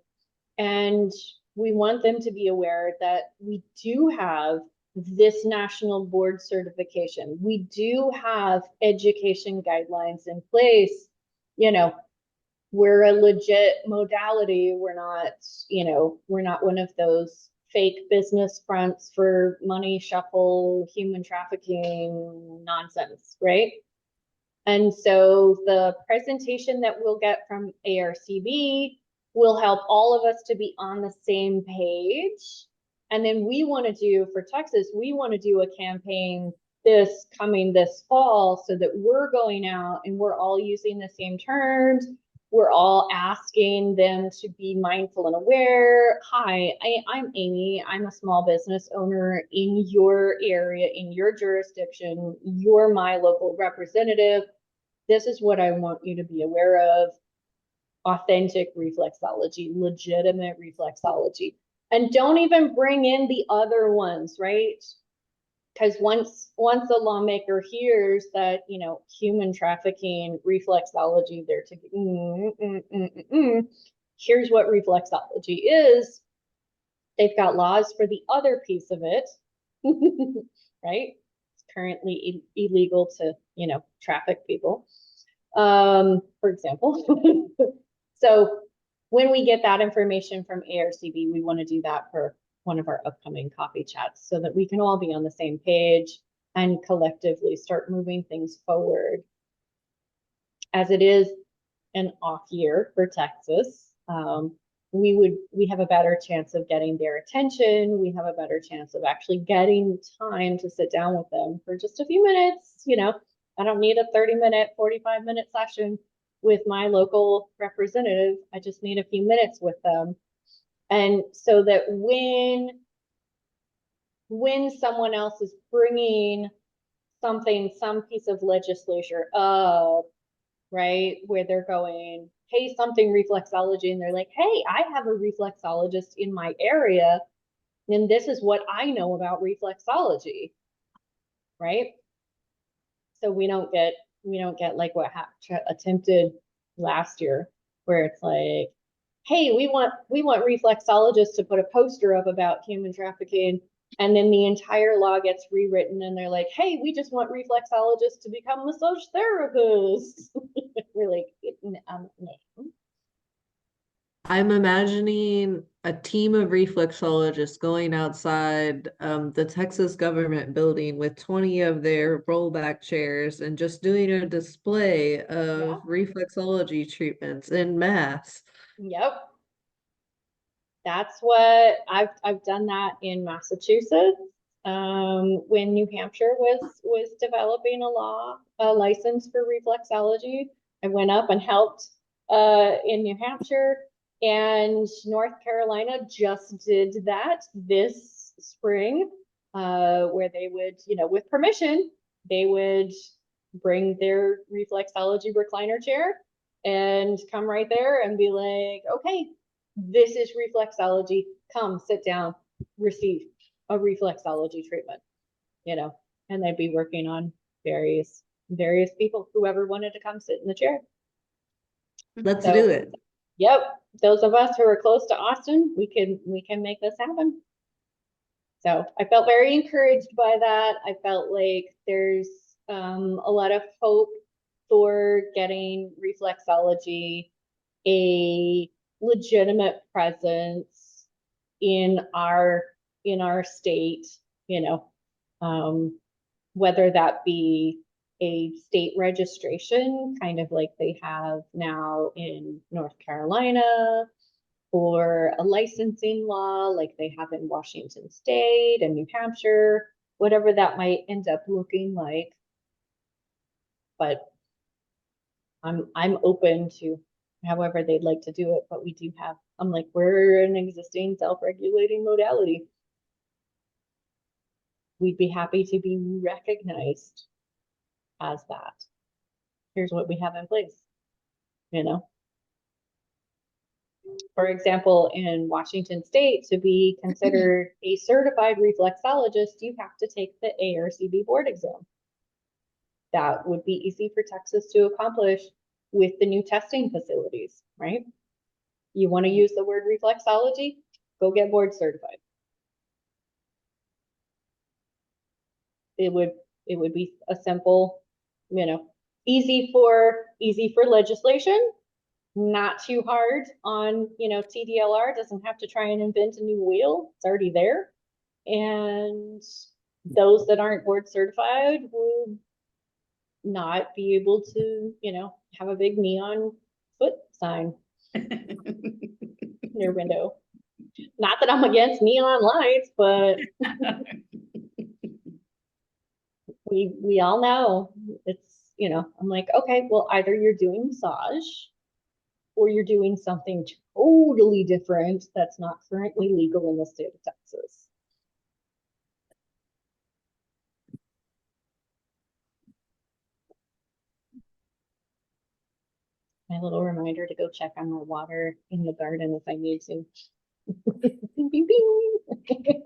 And we want them to be aware that we do have this national board certification. We do have education guidelines in place. You know, we're a legit modality. We're not, you know, we're not one of those fake business fronts for money shuffle, human trafficking nonsense, right? And so the presentation that we'll get from ARCB will help all of us to be on the same page. And then we want to do for Texas, we want to do a campaign this fall so that we're going out and we're all using the same terms. We're all asking them to be mindful and aware. Hi, I'm Amy. I'm a small business owner in your area, in your jurisdiction. You're my local representative. This is what I want you to be aware of. Authentic reflexology, legitimate reflexology. And don't even bring in the other ones, right? Because once a lawmaker hears that, you know, human trafficking, reflexology, they're to here's what reflexology is. They've got laws for the other piece of it, right? It's currently illegal to, you know, traffic people, for example. So when we get that information from ARCB, we want to do that for one of our upcoming coffee chats so that we can all be on the same page and collectively start moving things forward. As it is an off year for Texas, we have a better chance of getting their attention. We have a better chance of actually getting time to sit down with them for just a few minutes. You know, I don't need a 30-minute, 45-minute session with my local representative. I just need a few minutes with them. And so that when someone else is bringing something, some piece of legislature up, right, where they're going, hey, something reflexology, and they're like, hey, I have a reflexologist in my area, and this is what I know about reflexology, right? So we don't get like what attempted last year, where it's like, hey, we want reflexologists to put a poster up about human trafficking, and then the entire law gets rewritten and they're like, hey, we just want reflexologists to become massage therapists. We're like, no. I'm imagining a team of reflexologists going outside the Texas government building with 20 of their rollback chairs and just doing a display of reflexology treatments in mass. Yep. That's what I've done that in Massachusetts. When New Hampshire was developing a license for reflexology, I went up and helped in New Hampshire, and North Carolina just did that this spring, where they would, you know, with permission, they would bring their reflexology recliner chair and come right there and be like, okay, this is reflexology. Come sit down, receive a reflexology treatment, you know, and they'd be working on various people, whoever wanted to come sit in the chair. Let's do it. Yep. Those of us who are close to Austin, we can make this happen. So I felt very encouraged by that. I felt like there's a lot of hope for getting reflexology a legitimate presence in our state, you know, whether that be a state registration, kind of like they have now in North Carolina, or a licensing law like they have in Washington State and New Hampshire, whatever that might end up looking like. But I'm open to however they'd like to do it, but we do have, I'm like, we're an existing self-regulating modality. We'd be happy to be recognized as that. Here's what we have in place, you know? For example, in Washington State, to be considered a certified reflexologist, you have to take the ARCB board exam. That would be easy for Texas to accomplish with the new testing facilities, right? You want to use the word reflexology, go get board certified. it would be a simple, easy for legislation, not too hard on, TDLR, doesn't have to try and invent a new wheel. It's already there. And those that aren't board certified will not be able to, have a big neon foot sign in their window. Not that I'm against neon lights, but we all know it's, I'm like, okay, well, either you're doing massage or you're doing something totally different that's not currently legal in the state of Texas. My little reminder to go check on my water in the garden if I need to. Bing, bing, bing.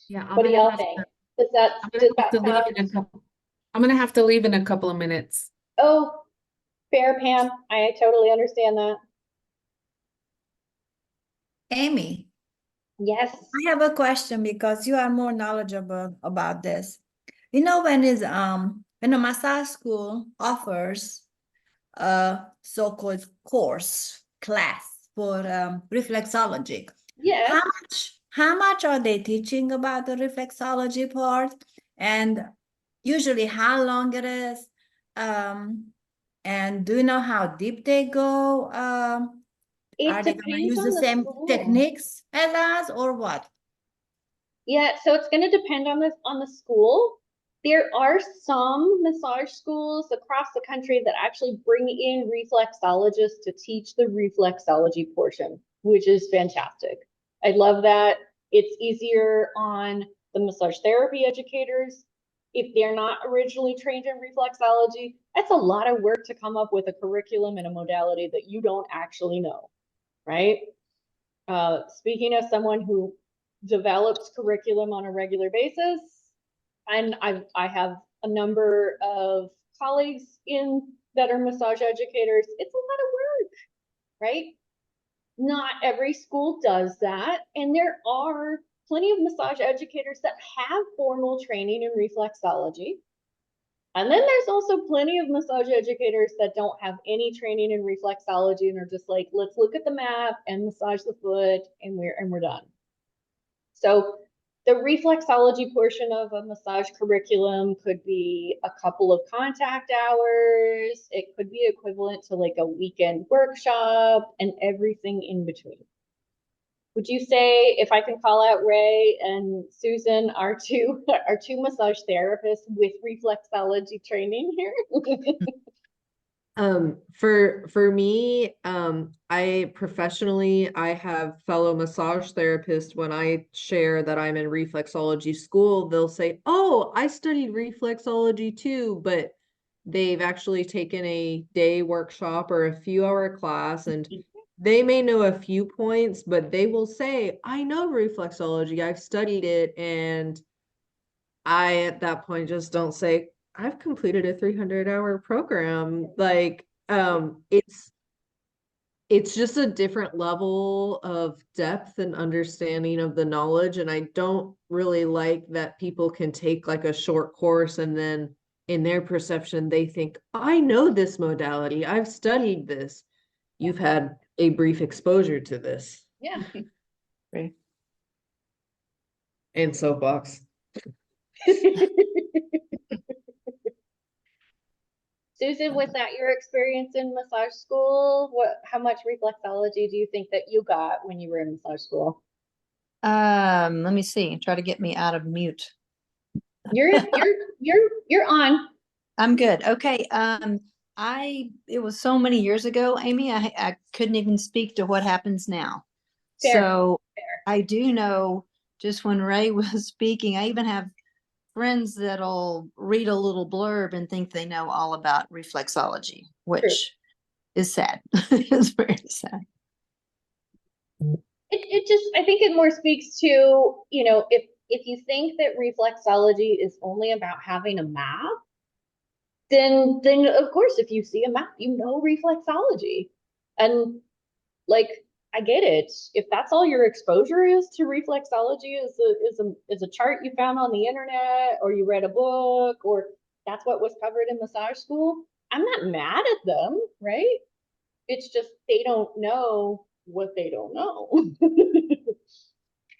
Yeah, What do y'all think? Does that sound? I'm gonna have to leave in a couple of minutes. Oh, fair, Pam. I totally understand that. Amy, Yes. I have a question because you are more knowledgeable about this. You know, when a massage school offers a so-called class for reflexology. Yes. How much are they teaching about the reflexology part? And usually how long it is? And do you know how deep they go? It Are they gonna depends use on the the same school. techniques as us or what? Yeah, so it's going to depend on the school. There are some massage schools across the country that actually bring in reflexologists to teach the reflexology portion, which is fantastic. I love that. It's easier on the massage therapy educators. If they're not originally trained in reflexology, that's a lot of work to come up with a curriculum and a modality that you don't actually know, right? Speaking of someone who develops curriculum on a regular basis, and I have a number of colleagues that are massage educators. It's a lot of work, right? Not every school does that, and there are plenty of massage educators that have formal training in reflexology. And then there's also plenty of massage educators that don't have any training in reflexology and are just like, let's look at the map and massage the foot and we're done. So the reflexology portion of a massage curriculum could be a couple of contact hours. It could be equivalent to like a weekend workshop and everything in between. Would you say, if I can call out Ray and Susan, our two massage therapists with reflexology training here? For me, I professionally, I have fellow massage therapists. When I share that I'm in reflexology school, they'll say, oh, I studied reflexology too, but they've actually taken a day workshop or a few hour class, and they may know a few points, but they will say, I know reflexology, I've studied it. And I, at that point, just don't say, I've completed a 300-hour program. Like, it's just a different level of depth and understanding of the knowledge. And I don't really like that people can take like a short course and then in their perception, they think, I know this modality, I've studied this. You've had a brief exposure to this. Yeah. Right. And soapbox. Susan, was that your experience in massage school? How much reflexology do you think that you got when you were in massage school? Let me see. Try to get me out of mute. You're on. I'm good. Okay. It was so many years ago, Amy, I couldn't even speak to what happens now. Fair, So I do know just when Ray was speaking, I even have friends that'll read a little blurb and think they know all about reflexology, which is sad. It's very sad. It just, I think it more speaks to, if you think that reflexology is only about having a map, then of course, if you see a map, you know reflexology. And like I get it. If that's all your exposure is to reflexology is a chart you found on the internet or you read a book or that's what was covered in massage school, I'm not mad at them, right? It's just they don't know what they don't know.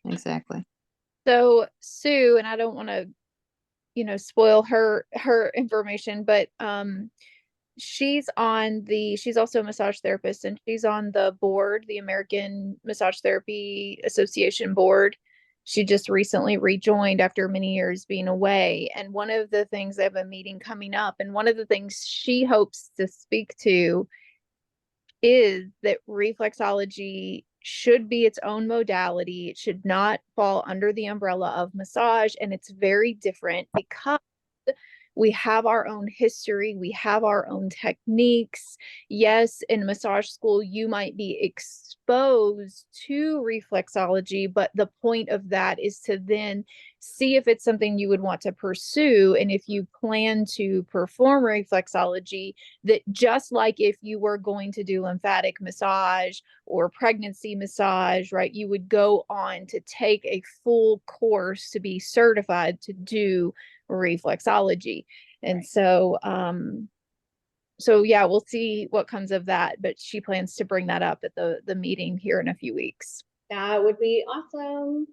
Exactly. So Sue, and I don't want to, spoil her information, but she's also a massage therapist, and she's on the board, the American Massage Therapy Association board. She just recently rejoined after many years being away. And one of the things, they have a meeting coming up, and one of the things she hopes to speak to is that reflexology should be its own modality. It should not fall under the umbrella of massage. And it's very different because we have our own history, we have our own techniques. Yes, in massage school, you might be exposed to reflexology, but the point of that is to then see if it's something you would want to pursue. And if you plan to perform reflexology, that just like if you were going to do lymphatic massage or pregnancy massage, right, you would go on to take a full course to be certified to do reflexology. And so yeah, we'll see what comes of that, but she plans to bring that up at the meeting here in a few weeks. That would be awesome.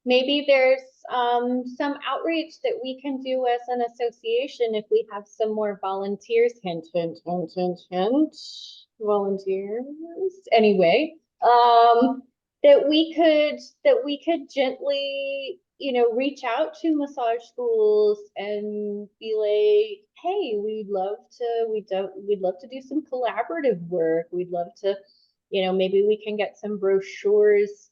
Maybe there's some outreach that we can do as an association if we have some more volunteers. Hint, hint, hint, hint, hint. Volunteers. Anyway, that we could gently, reach out to massage schools and be like, hey, we'd love to do some collaborative work. We'd love to, maybe we can get some brochures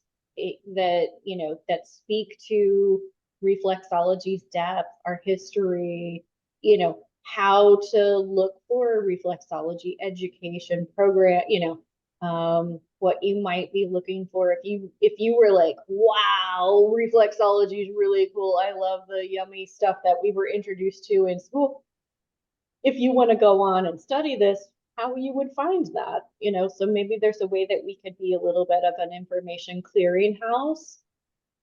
that speak to reflexology's depth, our history, how to look for a reflexology education program, what you might be looking for if you were like, wow, reflexology is really cool. I love the yummy stuff that we were introduced to in school. If you want to go on and study this, how you would find that, so maybe there's a way that we could be a little bit of an information clearinghouse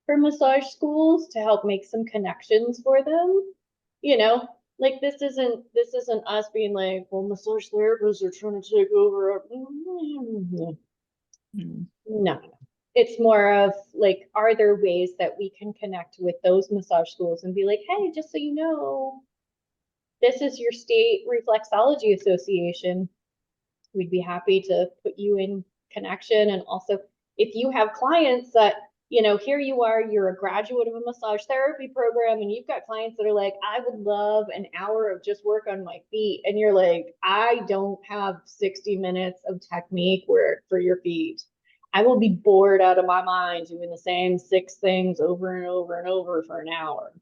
for massage schools to help make some connections for them, like this isn't us being like, well, massage therapists are trying to take over. No. It's more of like, are there ways that we can connect with those massage schools and be like, hey, just so you know, this is your state reflexology association. We'd be happy to put you in connection. And also, if you have clients that, here you are, you're a graduate of a massage therapy program, and you've got clients that are like, I would love an hour of just work on my feet. And you're like, I don't have 60 minutes of technique work for your feet. I will be bored out of my mind doing the same 6 things over and over and over for an hour,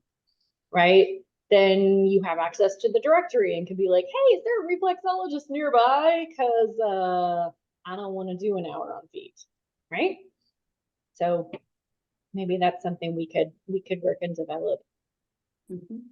right? Then you have access to the directory and can be like, hey, is there a reflexologist nearby? Because I don't want to do an hour on feet, right? So maybe that's something we could work and develop. Mhm.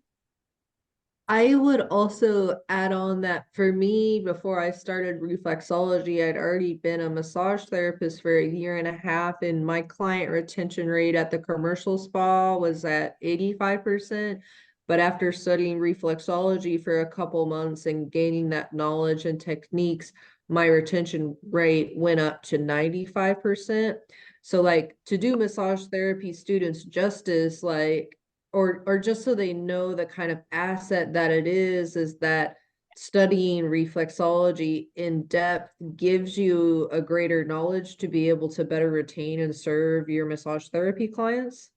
I would also add on that for me, before I started reflexology, I'd already been a massage therapist for 1.5 years, and my client retention rate at the commercial spa was at 85%. But after studying reflexology for a couple months and gaining that knowledge and techniques, my retention rate went up to 95%. So like, to do massage therapy students justice, like, or just so they know the kind of asset that it is that studying reflexology in depth gives you a greater knowledge to be able to better retain and serve your massage therapy clients.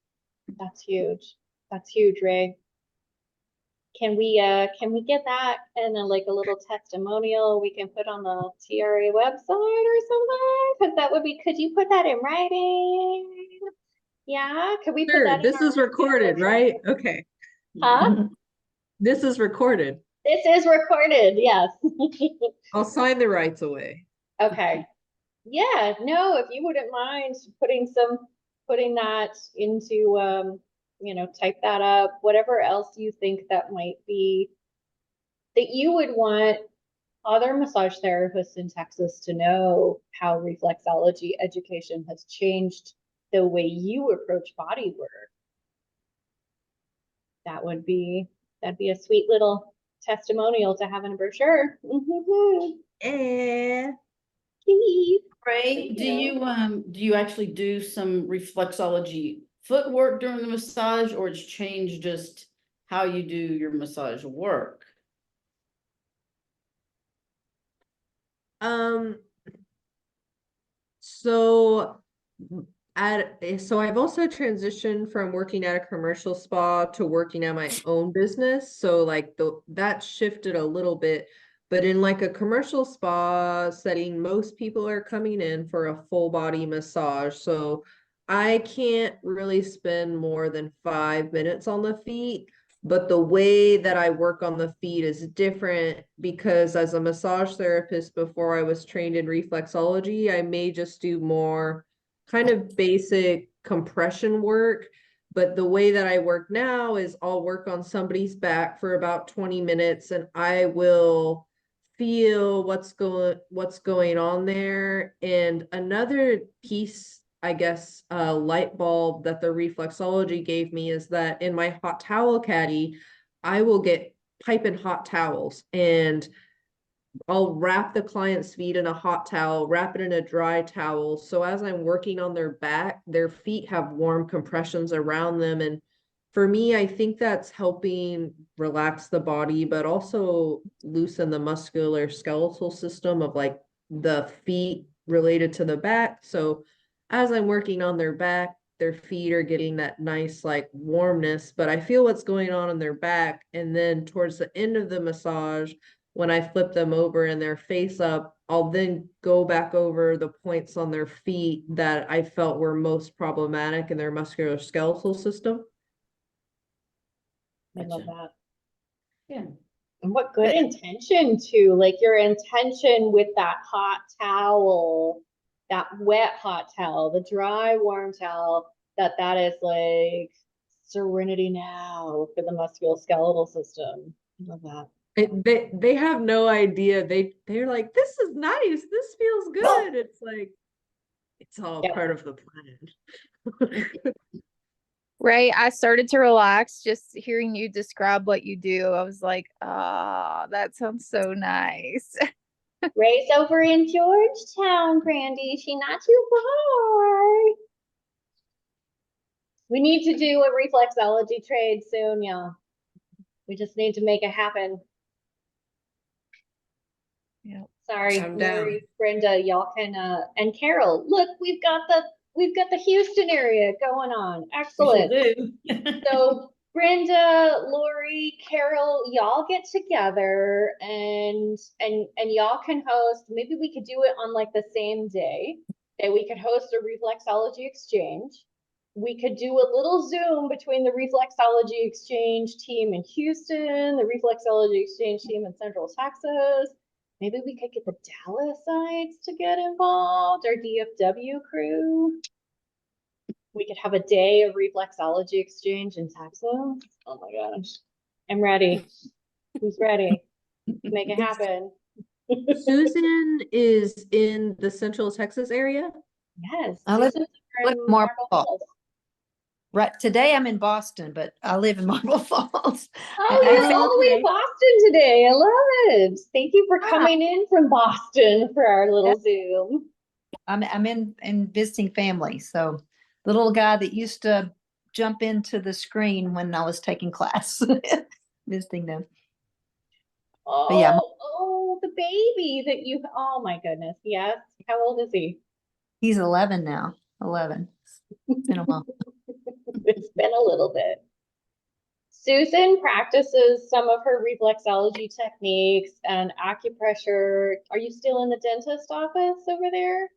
That's huge. That's huge, Ray. Can we get that and then like a little testimonial we can put on the TRA website or something? Because that would be, could you put that in writing? Yeah, could we put Sure, that in this is our recorded, right? Okay. Huh? This is recorded. This is recorded, yes. I'll sign the rights away. Okay. Yeah, no, if you wouldn't mind putting that into type that up, whatever else you think that might be that you would want other massage therapists in Texas to know how reflexology education has changed the way you approach body work. That'd be a sweet little testimonial to have in a brochure. Eh. Please. Ray, do you actually do some reflexology footwork during the massage, or it's changed just how you do your massage work? So so I've also transitioned from working at a commercial spa to working at my own business. So like that shifted a little bit, but in like a commercial spa setting, most people are coming in for a full body massage. So I can't really spend more than 5 minutes on the feet. But the way that I work on the feet is different because as a massage therapist before I was trained in reflexology, I may just do more kind of basic compression work. But the way that I work now is I'll work on somebody's back for about 20 minutes and I will feel what's going on there. And another piece, I guess, light bulb that the reflexology gave me is that in my hot towel caddy, I will get piping hot towels and I'll wrap the client's feet in a hot towel, wrap it in a dry towel. So as I'm working on their back, their feet have warm compressions around them. And for me, I think that's helping relax the body, but also loosen the muscular skeletal system of like the feet related to the back. So as I'm working on their back, their feet are getting that nice like warmness, but I feel what's going on in their back. And then towards the end of the massage, when I flip them over and their face up, I'll then go back over the points on their feet that I felt were most problematic in their musculoskeletal system. I love Gotcha. that. Yeah. And what good intention too, like your intention with that hot towel, that wet hot towel, the dry warm towel, that is like serenity now for the musculoskeletal system. I love that. They have no idea. They're like, this is nice. This feels good. It's like, it's all Yeah. part of the plan. Ray, I started to relax just hearing you describe what you do. I was like, ah, that sounds so nice. Ray's over in Georgetown, Brandy. She not too far. We need to do a reflexology trade soon, y'all. We just need to make it happen. Yeah. Sorry, I'm down. Lori, Brenda, y'all can and Carol, look, we've got the Houston area going on. Excellent. So Brenda, Lori, Carol, y'all get together and y'all can host. Maybe we could do it on like the same day that we could host a reflexology exchange. We could do a little Zoom between the reflexology exchange team in Houston, the reflexology exchange team in Central Texas. Maybe we could get the Dallas sites to get involved, our DFW crew. We could have a day of reflexology exchange in Texas. Oh my gosh. I'm ready. Who's ready? Make it happen. Susan is in the Central Texas area. Yes. I live- Susan's live in in Marble Marble Falls. Right, today I'm in Boston, but I live in Marble Falls. Oh, I- you're I- all the way in okay. Boston today. I love it. Thank you for Ah. coming in from Boston for our little Zoom. I'm in visiting family, so the little guy that used to jump into the screen when I was taking class, visiting them. Oh, yeah, oh, the baby that you, oh my goodness. Yes. How old is he? He's 11 now. 11. It's been a while. It's been a little bit. Susan practices some of her reflexology techniques and acupressure. Are you still in the dentist office over there?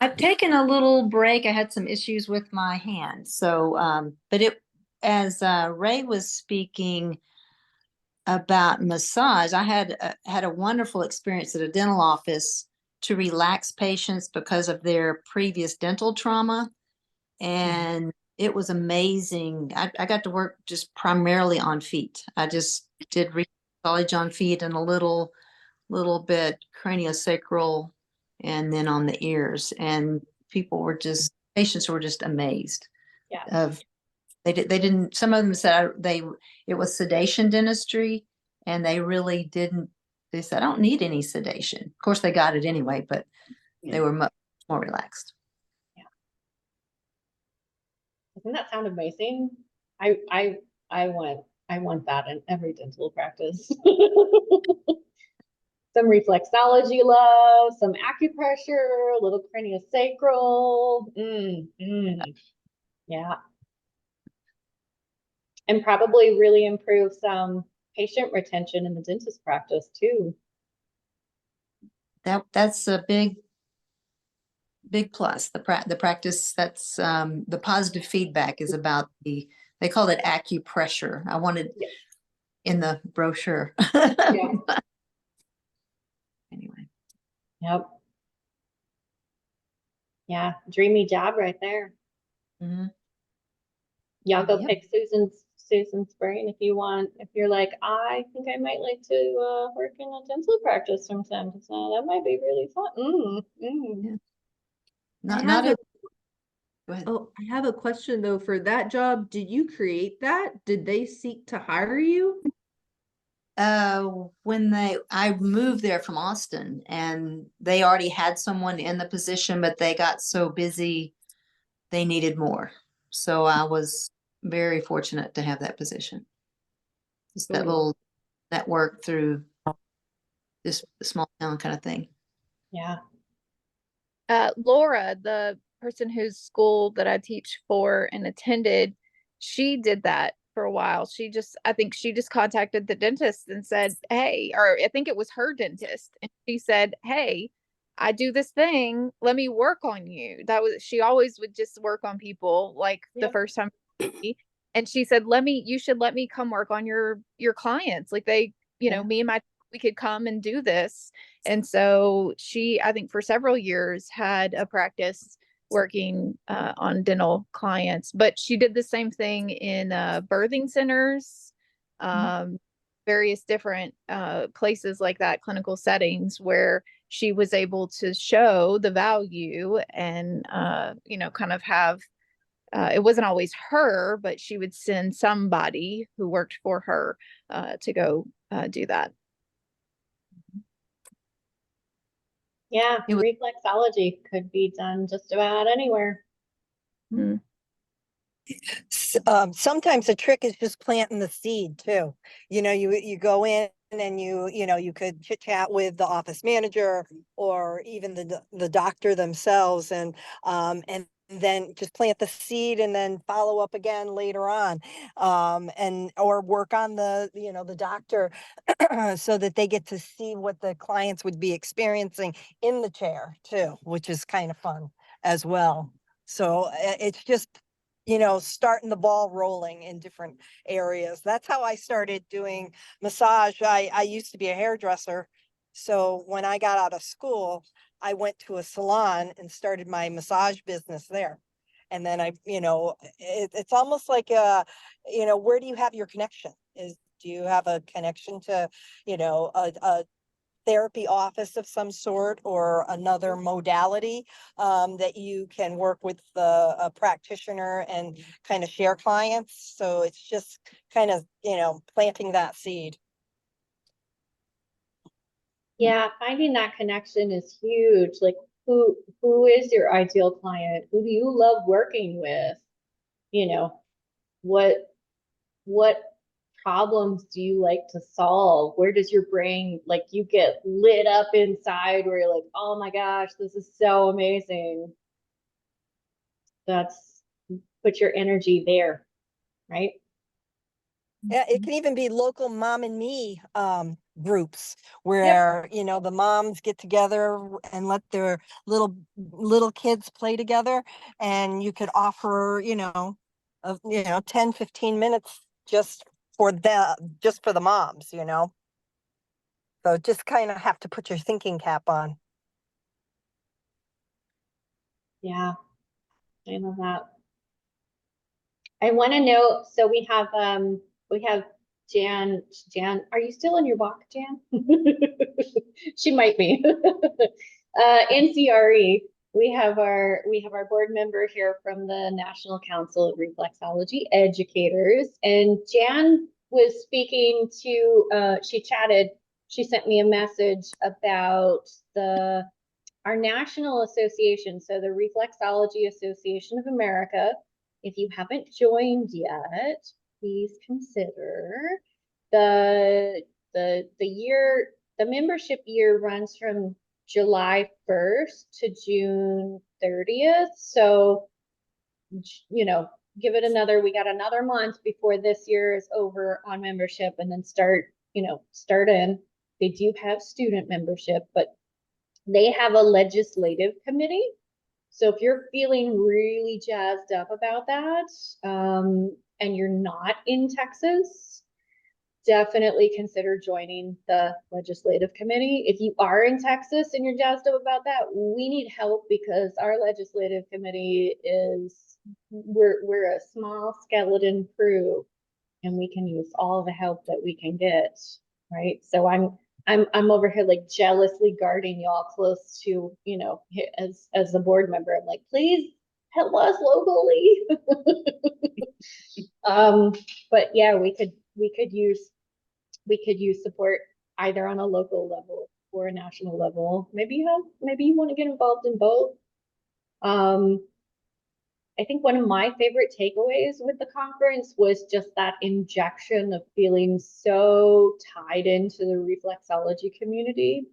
I've taken a little break. I had some issues with my hand. So, but as Ray was speaking about massage, I had a wonderful experience at a dental office to relax patients because of their previous dental trauma. And it was amazing. I got to work just primarily on feet. I just did reflexology on feet and a little little bit craniosacral, and then on the ears. And patients were just amazed Yeah. of, they didn't, some of them said it was sedation dentistry, and they really didn't, they said, I don't need any sedation. Of course, they got it anyway, but they were much more relaxed. Doesn't that sound amazing? I want that in every dental practice. Some reflexology love, some acupressure, a little craniosacral. Yeah. And probably really improve some patient retention in the dentist practice too. That's a big plus. The practice, that's the positive feedback is about they call it acupressure. I wanted Yes. in the brochure. Yeah. Anyway, Yep. Yeah, dreamy job right there. mhm. Y'all go Yep. pick Susan's brain if you want. If you're like, I think I might like to work in a dental practice sometime. So that might be really fun. Yeah. I Not have a, go ahead. oh, I have a question though. For that job, did you create that? Did they seek to hire you? When I moved there from Austin, and they already had someone in the position, but they got so busy, they needed more. So I was very fortunate to have that position. Just that Cool. little network through this small town kind of thing. Yeah. Laura, the person whose school that I teach for and attended, she did that for a while. I think she just contacted the dentist and said, hey, or I think it was her dentist. And she said, hey, I do this thing. Let me work on you. She always would just work on people like the Yep. first time. And she said, you should let me come work on your clients. Like Yeah. me and we could come and do this. And so I think for several years had a practice working on dental clients, but she did the same thing in birthing centers, various different places like that, clinical settings where she was able to show the value and, kind of have, it wasn't always her, but she would send somebody who worked for her to go do that. Yeah, It was- reflexology could be done just about anywhere. Mm. Sometimes the trick is just planting the seed too. You go in and you could chit chat with the office manager or even the doctor themselves, and then just plant the seed and then follow up again later on, or work on the doctor so that they get to see what the clients would be experiencing in the chair too, which is kind of fun as well. So it's just starting the ball rolling in different areas. That's how I started doing massage. I used to be a hairdresser. So when I got out of school, I went to a salon and started my massage business there. And then it's almost like, where do you have your connection? Do you have a connection to, a therapy office of some sort or another modality that you can work with a practitioner and kind of share clients? So it's just kind of, planting that seed. Yeah, finding that connection is huge. Like who is your ideal client? Who do you love working with? What problems do you like to solve? Where does your brain, like, you get lit up inside where you're like, oh my gosh, this is so amazing. Put your energy there, right? Yeah, it can even be local mom and me groups where the moms get together and let their little kids play together, and you could offer 10-15 minutes just for the moms. So just kind of have to put your thinking cap on. Yeah, I love that. I want to know, so we have Jan, are you still in your walk, Jan? She might be. NCRE, we have our board member here from the National Council of Reflexology Educators, and Jan was speaking to, she sent me a message about our national association, so the Reflexology Association of America. If you haven't joined yet, please consider. The membership year runs from July 1st to June 30th. So, you know, give it we got another month before this year is over on membership, and then start in. They do have student membership, but they have a legislative committee. So if you're feeling really jazzed up about that, and you're not in Texas, definitely consider joining the legislative committee. If you are in Texas and you're jazzed up about that, we need help, because our legislative committee we're a small skeleton crew, and we can use all the help that we can get, right? So I'm over here like jealously guarding y'all close to, as a board member, I'm like, please help us locally. But yeah, we could use support either on a local level or a national level. Maybe you want to get involved in both. I think one of my favorite takeaways with the conference was just that injection of feeling so tied into the reflexology community.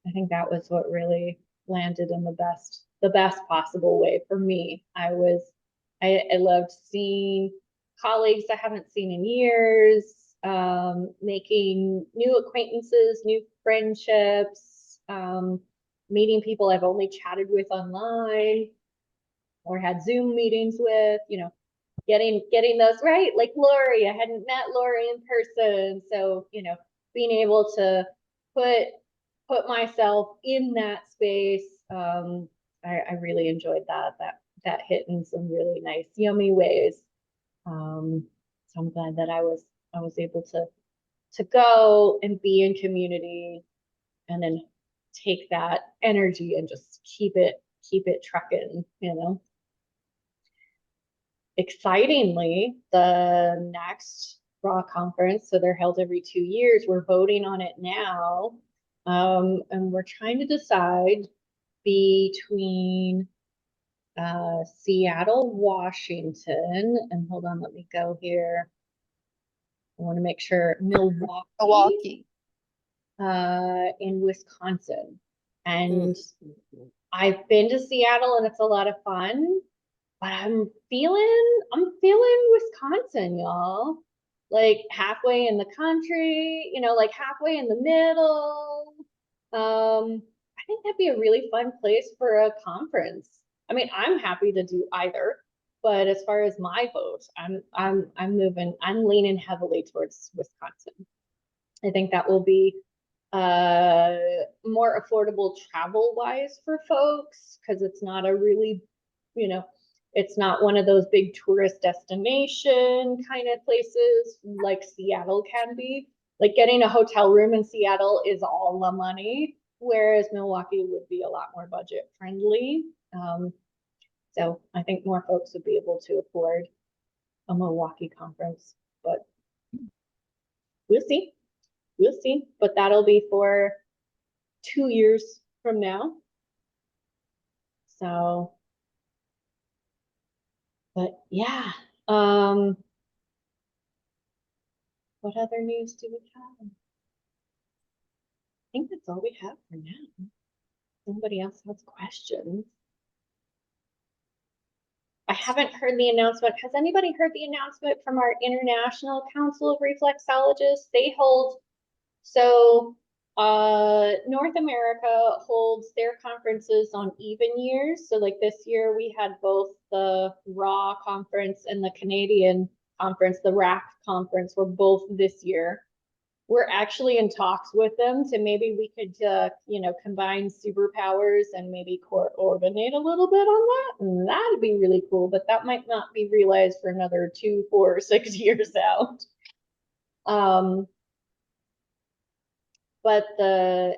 I think that was what really landed in the best possible way for me. I loved seeing colleagues I haven't seen in years, making new acquaintances, new friendships, meeting people I've only chatted with online or had Zoom meetings with, getting those right. Like Lori, I hadn't met Lori in person. So, being able to put myself in that space, I really enjoyed that hit in some really nice, yummy ways. So I'm glad that I was able to go and be in community, and then take that energy and just keep it trucking, Excitingly, the next RAW conference, so they're held every 2 years, we're voting on it now. And we're trying to decide between Seattle, Washington, and hold on, let me go here. I want to make sure Milwaukee, in Wisconsin. And I've been to Seattle and it's a lot of fun, but I'm feeling Wisconsin, y'all. Like halfway in the country, like halfway in the middle. I think that'd be a really fun place for a conference. I mean, I'm happy to do either, but as far as my vote, I'm leaning heavily towards Wisconsin. I think that will be more affordable travel wise for folks, because it's not a really, it's not one of those big tourist destination kind of places like Seattle can be. Like getting a hotel room in Seattle is all the money, whereas Milwaukee would be a lot more budget friendly. So I think more folks would be able to afford a Milwaukee conference, but we'll see. We'll see, but that'll be for 2 years from now. So, but yeah, what other news do we have? I think that's all we have for now. Somebody else has questions. I haven't heard the announcement. Has anybody heard the announcement from our International Council of Reflexologists? They hold, so North America holds their conferences on even years. So like this year we had both the RAW conference and the Canadian conference, the RAC conference, were both this year. we're actually in talks with them to maybe we could, you know, combine superpowers and maybe coordinate a little bit on that. And that'd be really cool, but that might not be realized for another 2, 4, 6 years out. But the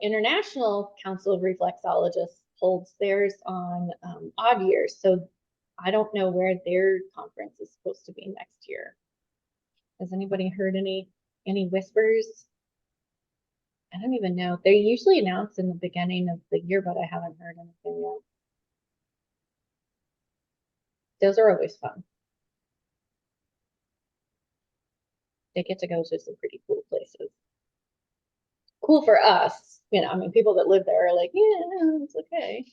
International Council of Reflexologists holds theirs on odd years. So I don't know where their conference is supposed to be next year. Has anybody heard any whispers? I don't even know. They usually announce in the beginning of the year, but I haven't heard anything yet. Those are always fun. They get to go to some pretty cool places. Cool for us, you know, I mean, people that live there are like, yeah, no, it's okay.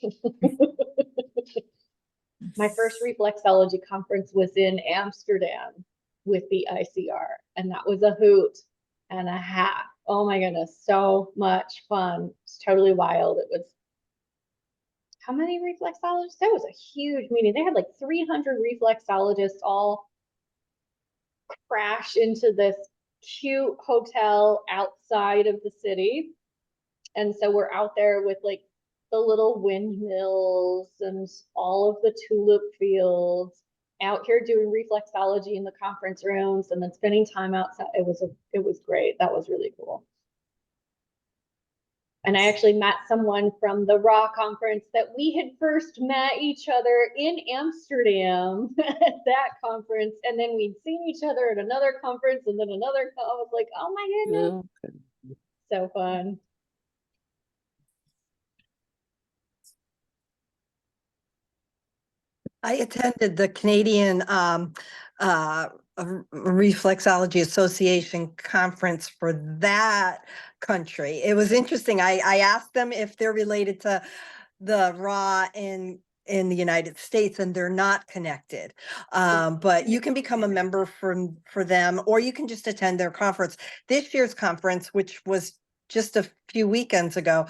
My first reflexology conference was in Amsterdam with the ICR, and that was a hoot and a half. Oh my goodness, so much fun. It's totally wild. It was, how many reflexologists? That was a huge meeting. They had like 300 reflexologists all crash into this cute hotel outside of the city. And so we're out there with like the little windmills and all of the tulip fields out here doing reflexology in the conference rooms and then spending time outside. It was great. That was really cool. And I actually met someone from the Raw conference that we had first met each other in Amsterdam at that conference. And then we'd seen each other at another conference and then another. I was like, oh my goodness. Okay. So fun. I attended the Canadian Reflexology Association conference for that country. It was interesting. I asked them if they're related to the RA in the United States, and they're not connected. But you can become a member for them, or you can just attend their conference. This year's conference, which was just a few weekends ago,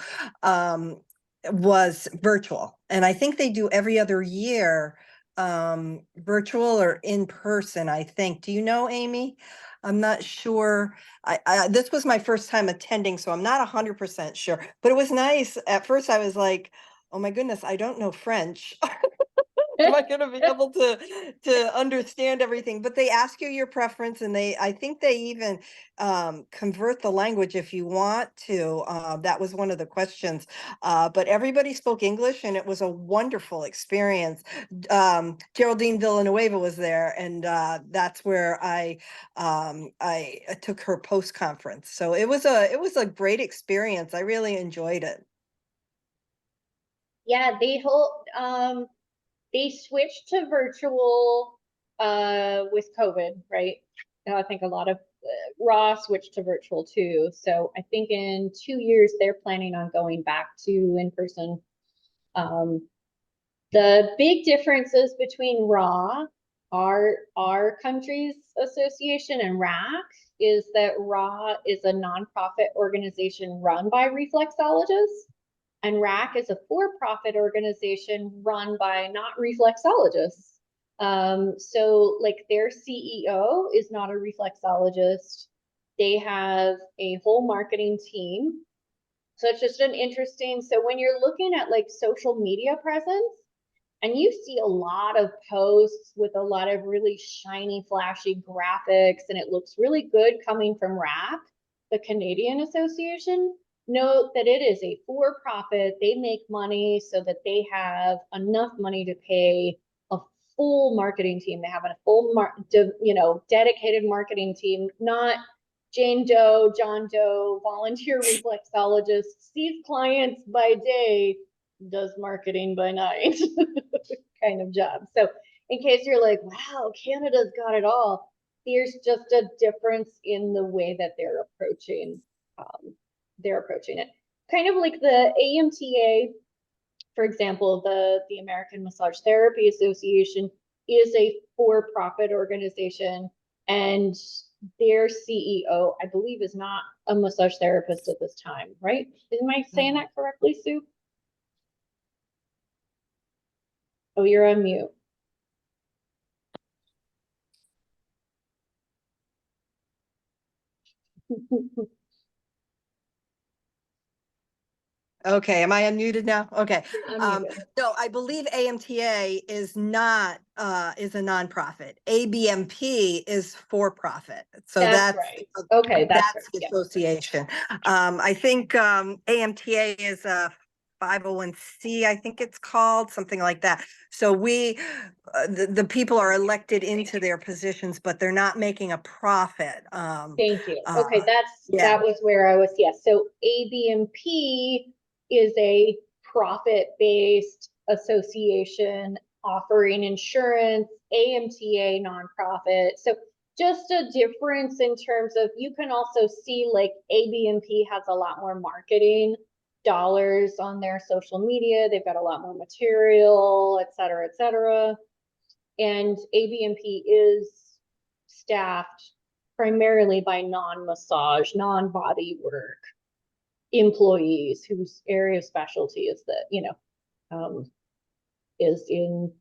was virtual. And I think they do every other year, virtual or in person, I think. Do you know, Amy? I'm not sure. This was my first time attending, so I'm not 100% sure, but it was nice. At first I was like, oh my goodness, I don't know French. Am I going to be able to understand everything? But they ask you your preference, and I think they even convert the language if you want to. That was one of the questions. But everybody spoke English, and it was a wonderful experience. Geraldine Villanueva was there, and that's where I took her post conference. So it was a great experience. I really enjoyed it. Yeah, they switched to virtual with COVID, right? And I think a lot of Raw switched to virtual too. So I think in 2 years they're planning on going back to in person. The big differences between Raw, our country's association, and RAC is that Raw is a nonprofit organization run by reflexologists. And RAC is a for-profit organization run by not reflexologists. So like their CEO is not a reflexologist. They have a whole marketing team. So it's just an interesting, so when you're looking at like social media presence, and you see a lot of posts with a lot of really shiny, flashy graphics, and it looks really good coming from RAC, the Canadian Association. Note that it is a for-profit. They make money so that they have enough money to pay a full marketing team. They have a full, dedicated marketing team, not Jane Doe, John Doe, volunteer reflexologist, sees clients by day, does marketing by night kind of job. So in case you're like, wow, Canada's got it all, there's just a difference in the way that they're approaching it. Kind of like the AMTA, for example, the American Massage Therapy Association is a for-profit organization, and their CEO, I believe, is not a massage therapist at this time, right? Am I saying that correctly, Sue? Oh, you're on mute. Okay, am I unmuted now? Okay. You're Um, unmuted. so I believe AMTA is not, is a nonprofit. ABMP is for profit. So That's that's, right. Okay, that's right. that's the Yeah. association. I think, AMTA is a 501c, I think it's called, something like that. So we, the people are elected into their positions, but they're not making a profit. Thank you. Okay, yeah. that was where I was, yes. So ABMP is a profit-based association offering insurance, AMTA nonprofit. So just a difference in terms of, you can also see like ABMP has a lot more marketing dollars on their social media. They've got a lot more material, et cetera, et cetera. And ABMP is staffed primarily by non-massage, non-body work employees whose area of specialty is that, is in,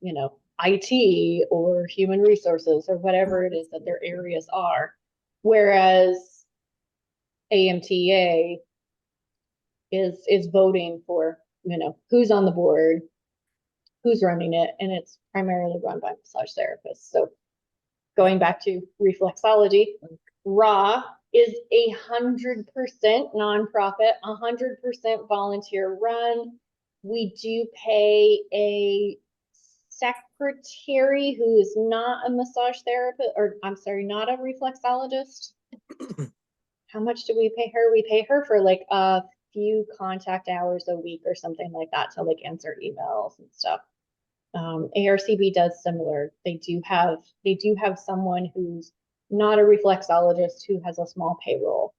IT or human resources or whatever it is that their areas are. Whereas AMTA is voting for, who's on the board, who's running it, and it's primarily run by massage therapists. So going back to reflexology, RA is 100% nonprofit, 100% volunteer run. We do pay a secretary who is not a massage therapist, or I'm sorry, not a reflexologist. How much do we pay her? We pay her for like a few contact hours a week or something like that to like answer emails and stuff. ARCB does similar. They do have someone who's not a reflexologist who has a small payroll.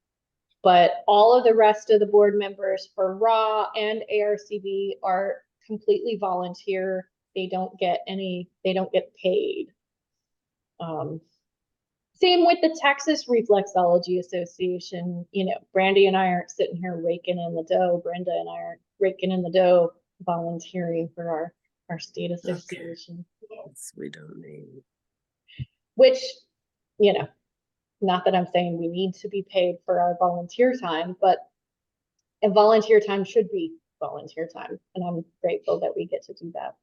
But all of the rest of the board members for RA and ARCB are completely volunteer. They don't get paid. Same with the Texas Reflexology Association. Brandy and I aren't sitting here raking in the dough. Brenda and I aren't raking in the dough volunteering for our state association. We don't need. Which, not that I'm saying we need to be paid for our volunteer time, but and volunteer time should be volunteer time. And I'm grateful that we get to do that.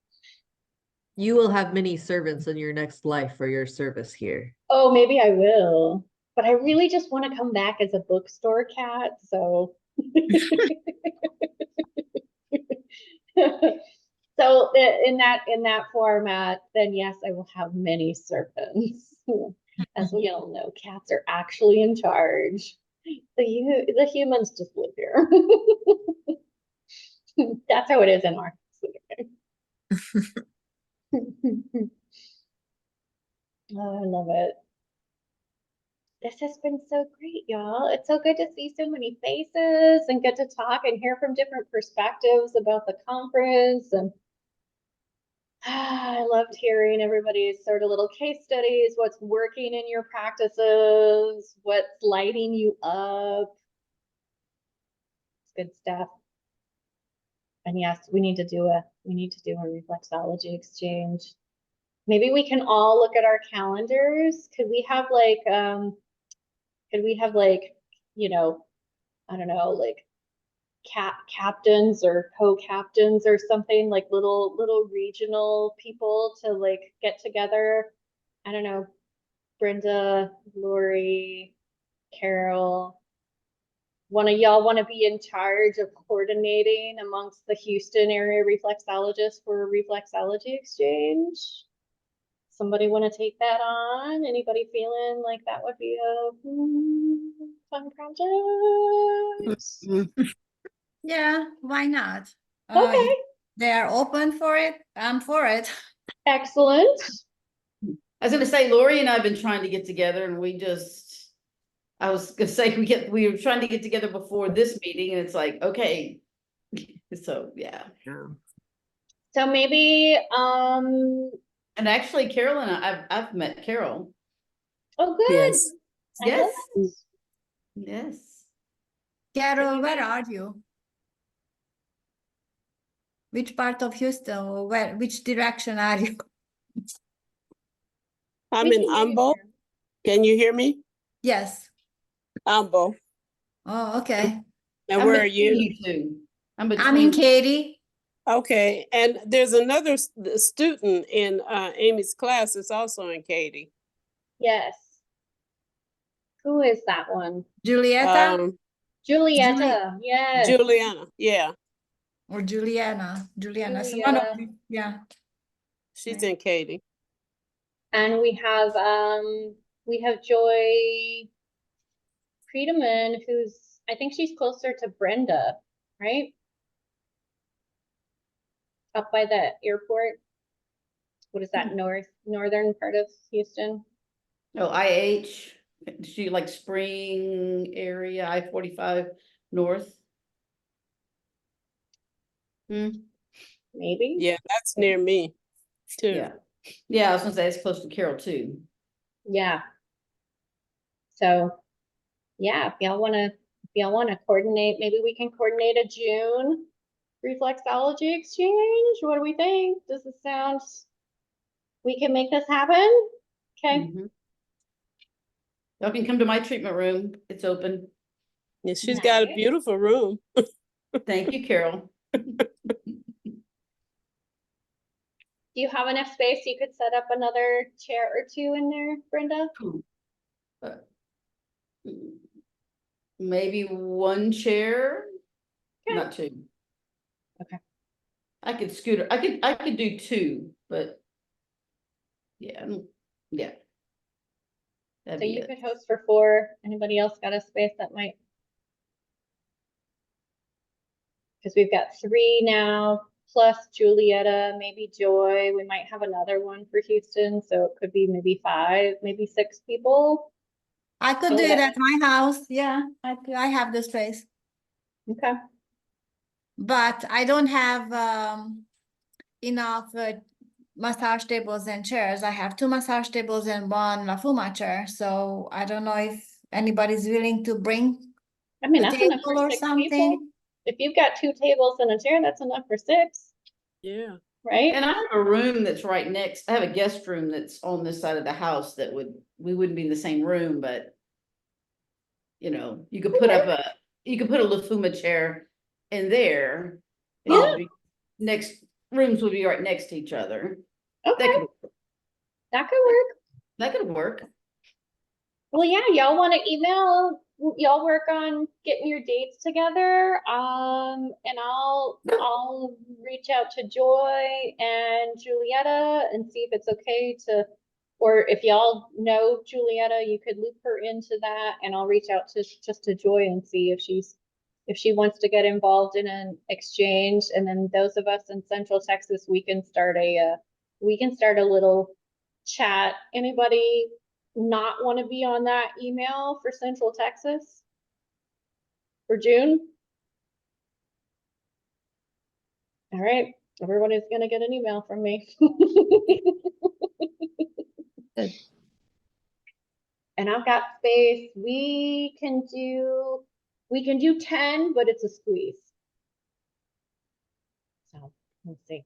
You will have many servants in your next life for your service here. Oh, maybe I will. But I really just want to come back as a bookstore cat, so. So in that format, then yes, I will have many servants. As we all know, cats are actually in charge. The humans just live here. That's how it is in our. Oh, I love it. This has been so great, y'all. It's so good to see so many faces and get to talk and hear from different perspectives about the conference. And I loved hearing everybody's sort of little case studies, what's working in your practices, what's lighting you up. It's good stuff. And yes, we need to do a reflexology exchange. Maybe we can all look at our calendars. Could we have like, I don't know, like captains or co-captains or something, like little regional people to like get together. I don't know, Brenda, Lori, Carol. One of y'all want to be in charge of coordinating amongst the Houston area reflexologists for a reflexology exchange? Somebody want to take that on? Anybody feeling like that would be a fun project? Yeah, why not? Okay, They are open for it. I'm for it. excellent. I was gonna say, Lori and I have been trying to get together and I was gonna say, we were trying to get together before this meeting and it's like, okay. So, yeah. So maybe, And actually Carol and I've met Carol. oh, good. Yes. I love Yes. it. Yes. Carol, where are you? Which part of Houston or which direction are you? I'm We in can hear you, Humboldt. Carol. Can you hear me? Yes. I'm both. Oh, okay. And I'm where are between you? two. I'm I'm in between, Katy. Okay, and there's another student in Amy's class that's also in Katy. Yes. Who is that one? Julieta Julieta, yes. Juliana, yeah, or Juliana? Juliana. So one of Julieta. them, yeah. she's Right. in Katy. And we have Joy Friedemann, who's, I think she's closer to Brenda, right? Up by the airport. What is that, northern part of Houston? oh, IH, she like Spring area, I-45 north. Hmm, Maybe? Yeah, that's near me too. yeah. Yeah, I was gonna say it's close to Carroll too. Yeah. So, yeah, if y'all wanna coordinate, maybe we can coordinate a June reflexology exchange. What do we think? Does it sound, we can make this happen? Okay, Mhm. Y'all can come to my treatment room. It's open. Yeah, she's got a Nice. beautiful room. Thank you, Carol. Do you have enough space you could set up another chair or two in there, Brenda? Maybe one chair, Okay. not two. Okay. I could scooter, I could do two, but yeah, yeah. That'd So be you it. could host for 4. Anybody else got a space that might? Because we've got 3 now, plus Julieta, maybe Joy. We might have another one for Houston, so it could be maybe 5, maybe 6 people. I could Oh, do it yeah. at my house. Yeah, I have the space, Okay. but I don't have enough massage tables and chairs. I have 2 massage tables and 1 La Fuma chair. So I don't know if anybody's willing to bring I mean, a that's enough table for or 6 people. something. If you've got 2 tables and a chair, that's enough for 6, Yeah. right? And I have a room that's right next, I have a guest room that's on this side of the house that we wouldn't be in the same room, but you know, you could put up you could put a La Fuma chair in there. and Yeah. it'd be- Next rooms would be right next to each other. Okay, that could work. That could work. Well, yeah, y'all want to email, y'all work on getting your dates together. And I'll reach out to Joy and Julieta and see if it's okay to, or if y'all know Julieta, you could loop her into that, and I'll reach out to just to Joy and see if she wants to get involved in an exchange. And then those of us in Central Texas, we can start a little chat. Anybody not want to be on that email for Central Texas for June? All right, everyone is gonna get an email from me. Good. And I've got space. We can do 10, but it's a squeeze. So let's see.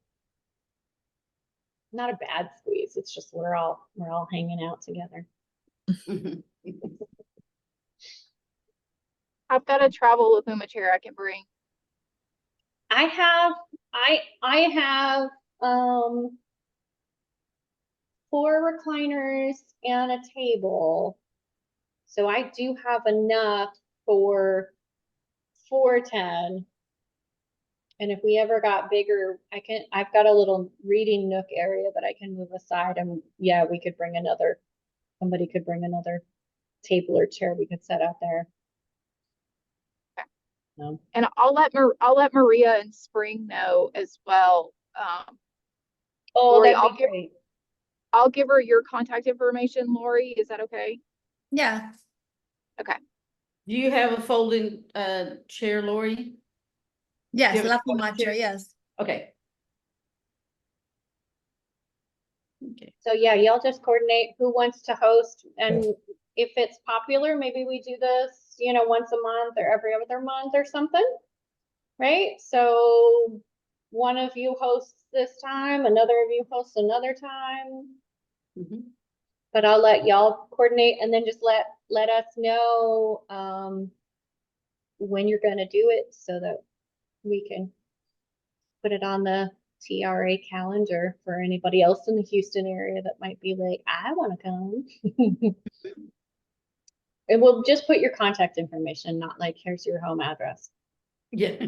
Not a bad squeeze. It's just we're all hanging out together. I've got a travel Lafuma chair I can bring. I have 4 recliners and a table. So I do have enough for 410. And if we ever got bigger, I've got a little reading nook area that I can move aside, and yeah, somebody could bring another table or chair we could set out there. Okay. No. And I'll let Maria and Spring know as well. Oh, Lori, that'd be great. I'll give her your contact information, Lori. Is that okay? Yeah. Okay. Do you have a folding chair, Lori? Yes, have a La folding Fuma chair, chair? yes. Okay. Okay. So yeah, y'all just coordinate who wants to host, and if it's popular, maybe we do this, once a month or every other month or something, right? So one of you hosts this time, another of you hosts another time. Mhm. But I'll let y'all coordinate and then just let us know, when you're gonna do it so that we can put it on the TRA calendar for anybody else in the Houston area that might be like, I wanna come. And we'll just put your contact information, not like, here's your home address. Yeah.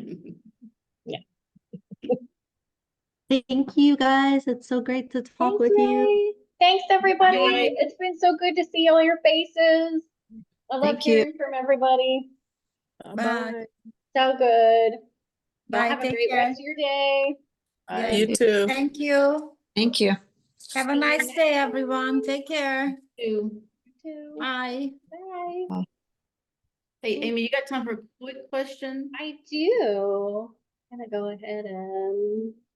Thank you guys. It's so great to talk Thanks, with you. Ray. Thanks, everybody. Ray. It's been so good to see all your faces. I love Thank you. hearing from everybody. Bye. So good. Y'all Bye, have a take great care. rest of your day. Yeah. You too. Thank you. Thank you. Have a nice day, everyone. Take care. You too. Bye. Bye. Hey, Amy, you got time for a quick question? I do. I'm gonna go ahead and